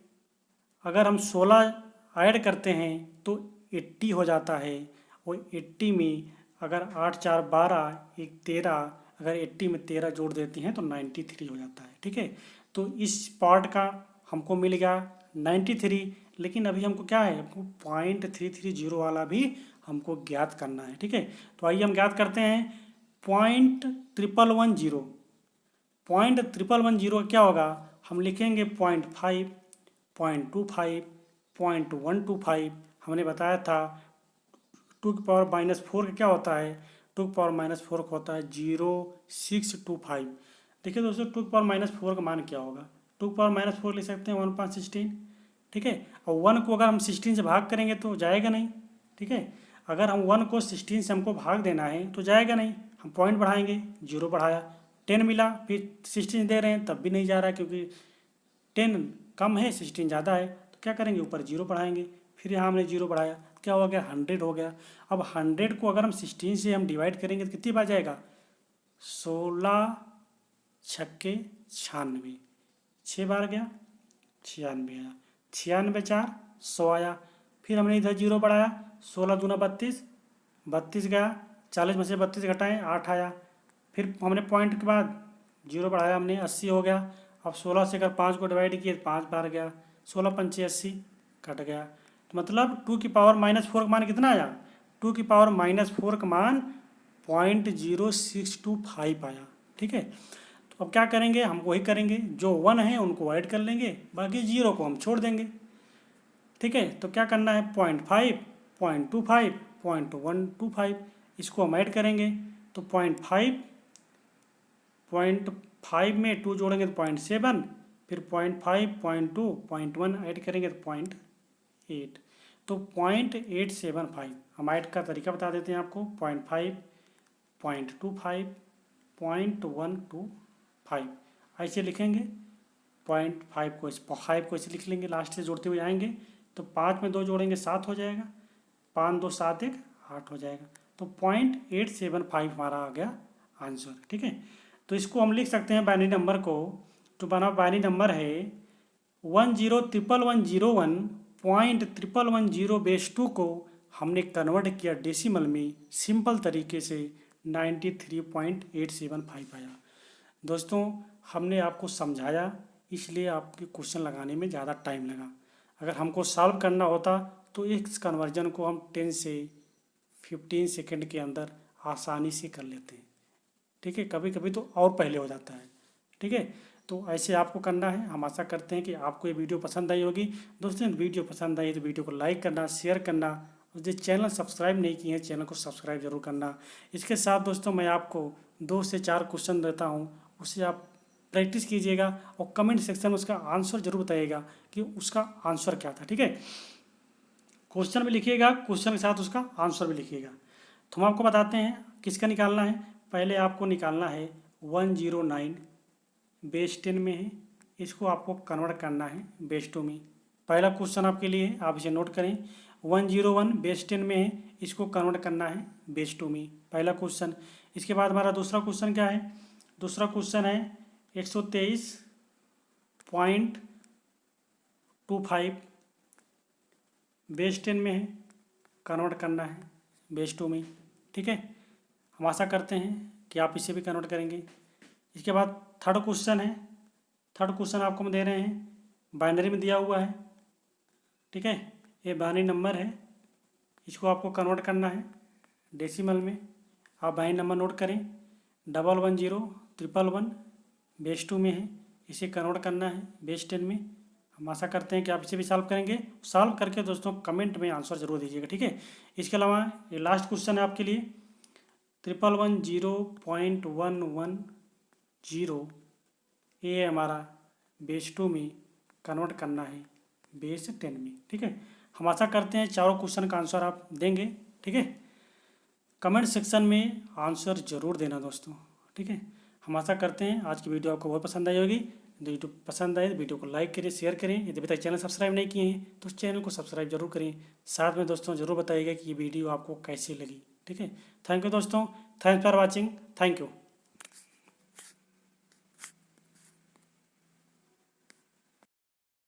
अगर हम 16 ऐड करते हैं तो 80 हो जाता है। और 80 में अगर 8 4 12 1 13, अगर 80 में 13 जोड़ देते हैं तो 93 हो जाता है, ठीक है। तो इस पार्ट का हमको मिल गया 93, लेकिन अभी हमको क्या है, हमको 0.330 वाला भी हमको ज्ञात करना है, ठीक है। तो आइए हम ज्ञात करते हैं 0.1110। 0.1110 क्या होगा, हम लिखेंगे 0.5, 0.25, 0.125। हमने बताया था 2⁻⁻4 का क्या होता है, 2⁻⁻4 का होता है 0.625। देखिए दोस्तों 2⁻⁻4 का मान क्या होगा, 2⁻⁻4 ले सकते हैं 1/16, ठीक है। और 1 को अगर हम 16 से भाग करेंगे तो जाएगा नहीं, ठीक है। अगर हम 1 को 16 से हमको भाग देना है तो जाएगा नहीं, हम पॉइंट बढ़ाएंगे, 0 बढ़ाया 10 मिला, फिर 16 दे रहे हैं तब भी नहीं जा रहा है क्योंकि 10 कम है 16 ज़्यादा है। तो क्या करेंगे, ऊपर 0 बढ़ाएंगे, फिर यहाँ हमने 0 बढ़ाया, क्या हो गया 100 हो गया। अब 100 को अगर हम 16 से हम डिवाइड करेंगे तो कितनी बार जाएगा, 16 छक्के 96, 6 बार गया 96 आया, 96 4 100 आया। फिर हमने इधर 0 बढ़ाया, 16 दूना 32, 32 गया, 40 में से 32 घटाएं 8 आया। फिर हमने पॉइंट के बाद 0 बढ़ाया हमने, 80 हो गया। अब 16 से अगर 5 को डिवाइड किए 5 बार गया, 16 पंचे 80 कट गया। तो मतलब 2⁻⁻4 का मान कितना आया, 2⁻⁻4 का मान 0.0625 आया, ठीक है। तो अब क्या करेंगे, हम वही करेंगे, जो 1 है उनको ऐड कर लेंगे, बाकी 0 को हम छोड़ देंगे, ठीक है। तो क्या करना है 0.5, 0.25, 0.125, इसको हम ऐड करेंगे तो 0.5 में 2 जोड़ेंगे तो 0.7, फिर 0.5, 0.2, 0.1 ऐड करेंगे तो 0.8, तो 0.875। हम ऐड का तरीका बता देते हैं आपको, 0.5, 0.25, 0.125 ऐसे लिखेंगे। 0.5 को 5 को ऐसे लिख लेंगे, लास्ट से जोड़ते हुए आएंगे तो 5 में 2 जोड़ेंगे 7 हो जाएगा, 5 2 7 1 8 हो जाएगा। तो 0.875 हमारा आ गया आंसर, ठीक है। तो इसको हम लिख सकते हैं बाइनरी नंबर को, तो बना बाइनरी नंबर है 10,11,1.1110 को हमने कन्वर्ट किया डेसिमल में सिंपल तरीके से 93.875 आया। दोस्तों हमने आपको समझाया इसलिए आपके क्वेश्चन लगाने में ज़्यादा टाइम लगा। अगर हमको सॉल्व करना होता तो इस कन्वर्जन को हम 10 से 15 सेकंड के अंदर आसानी से कर लेते हैं, ठीक है। कभी कभी तो और पहले हो जाता है, ठीक है। तो ऐसे आपको करना है। हम आशा करते हैं कि आपको ये वीडियो पसंद आई होगी। दोस्तों वीडियो पसंद आई तो वीडियो को लाइक करना, शेयर करना, और जो चैनल सब्सक्राइब नहीं किए हैं चैनल को सब्सक्राइब जरूर करना। इसके साथ दोस्तों मैं आपको 2 से 4 क्वेश्चन देता हूँ, उससे आप प्रैक्टिस कीजिएगा और कमेंट सेक्शन में उसका आंसर जरूर बताइएगा कि उसका आंसर क्या था, ठीक है। क्वेश्चन भी लिखिएगा, क्वेश्चन के साथ उसका आंसर भी लिखिएगा। तो हम आपको बताते हैं किसका निकालना है। पहले आपको निकालना है 109 बेस 10 में है, इसको आपको कन्वर्ट करना है बेस 2 में। पहला क्वेश्चन आपके लिए आप इसे नोट करें, 101 बेस 10 में है, इसको कन्वर्ट करना है बेस 2 में, पहला क्वेश्चन। इसके बाद हमारा दूसरा क्वेश्चन क्या है, दूसरा क्वेश्चन है 123.25 बेस 10 में है, कन्वर्ट करना है बेस 2 में, ठीक है। हम आशा करते हैं कि आप इसे भी कन्वर्ट करेंगे। इसके बाद थर्ड क्वेश्चन है, थर्ड क्वेश्चन आपको हम दे रहे हैं, बाइनरी में दिया हुआ है, ठीक है। ये बाइनरी नंबर है, इसको आपको कन्वर्ट करना है डेसिमल में। आप बाइनरी नंबर नोट करें, 1101111 बेस 2 में है, इसे कन्वर्ट करना है बेस 10 में। हम आशा करते हैं कि आप इसे भी सॉल्व करेंगे। सॉल्व करके दोस्तों कमेंट में आंसर जरूर दीजिएगा, ठीक है। इसके अलावा ये लास्ट क्वेश्चन है आपके लिए, 111.110, ये हमारा बेस 2 में कन्वर्ट करना है बेस 10 में, ठीक है। हम आशा करते हैं चारों क्वेश्चन का आंसर आप देंगे, ठीक है। कमेंट सेक्शन में आंसर जरूर देना दोस्तों, ठीक है। हम आशा करते हैं आज की वीडियो आपको बहुत पसंद आई होगी। यदि वीडियो पसंद आए तो वीडियो को लाइक करें, शेयर करें। यदि अभी तक चैनल सब्सक्राइब नहीं किए हैं तो उस चैनल को सब्सक्राइब जरूर करें। साथ में दोस्तों जरूर बताइएगा कि ये वीडियो आपको कैसी लगी, ठीक है। थैंक यू दोस्तों, thanks for watching, thank you.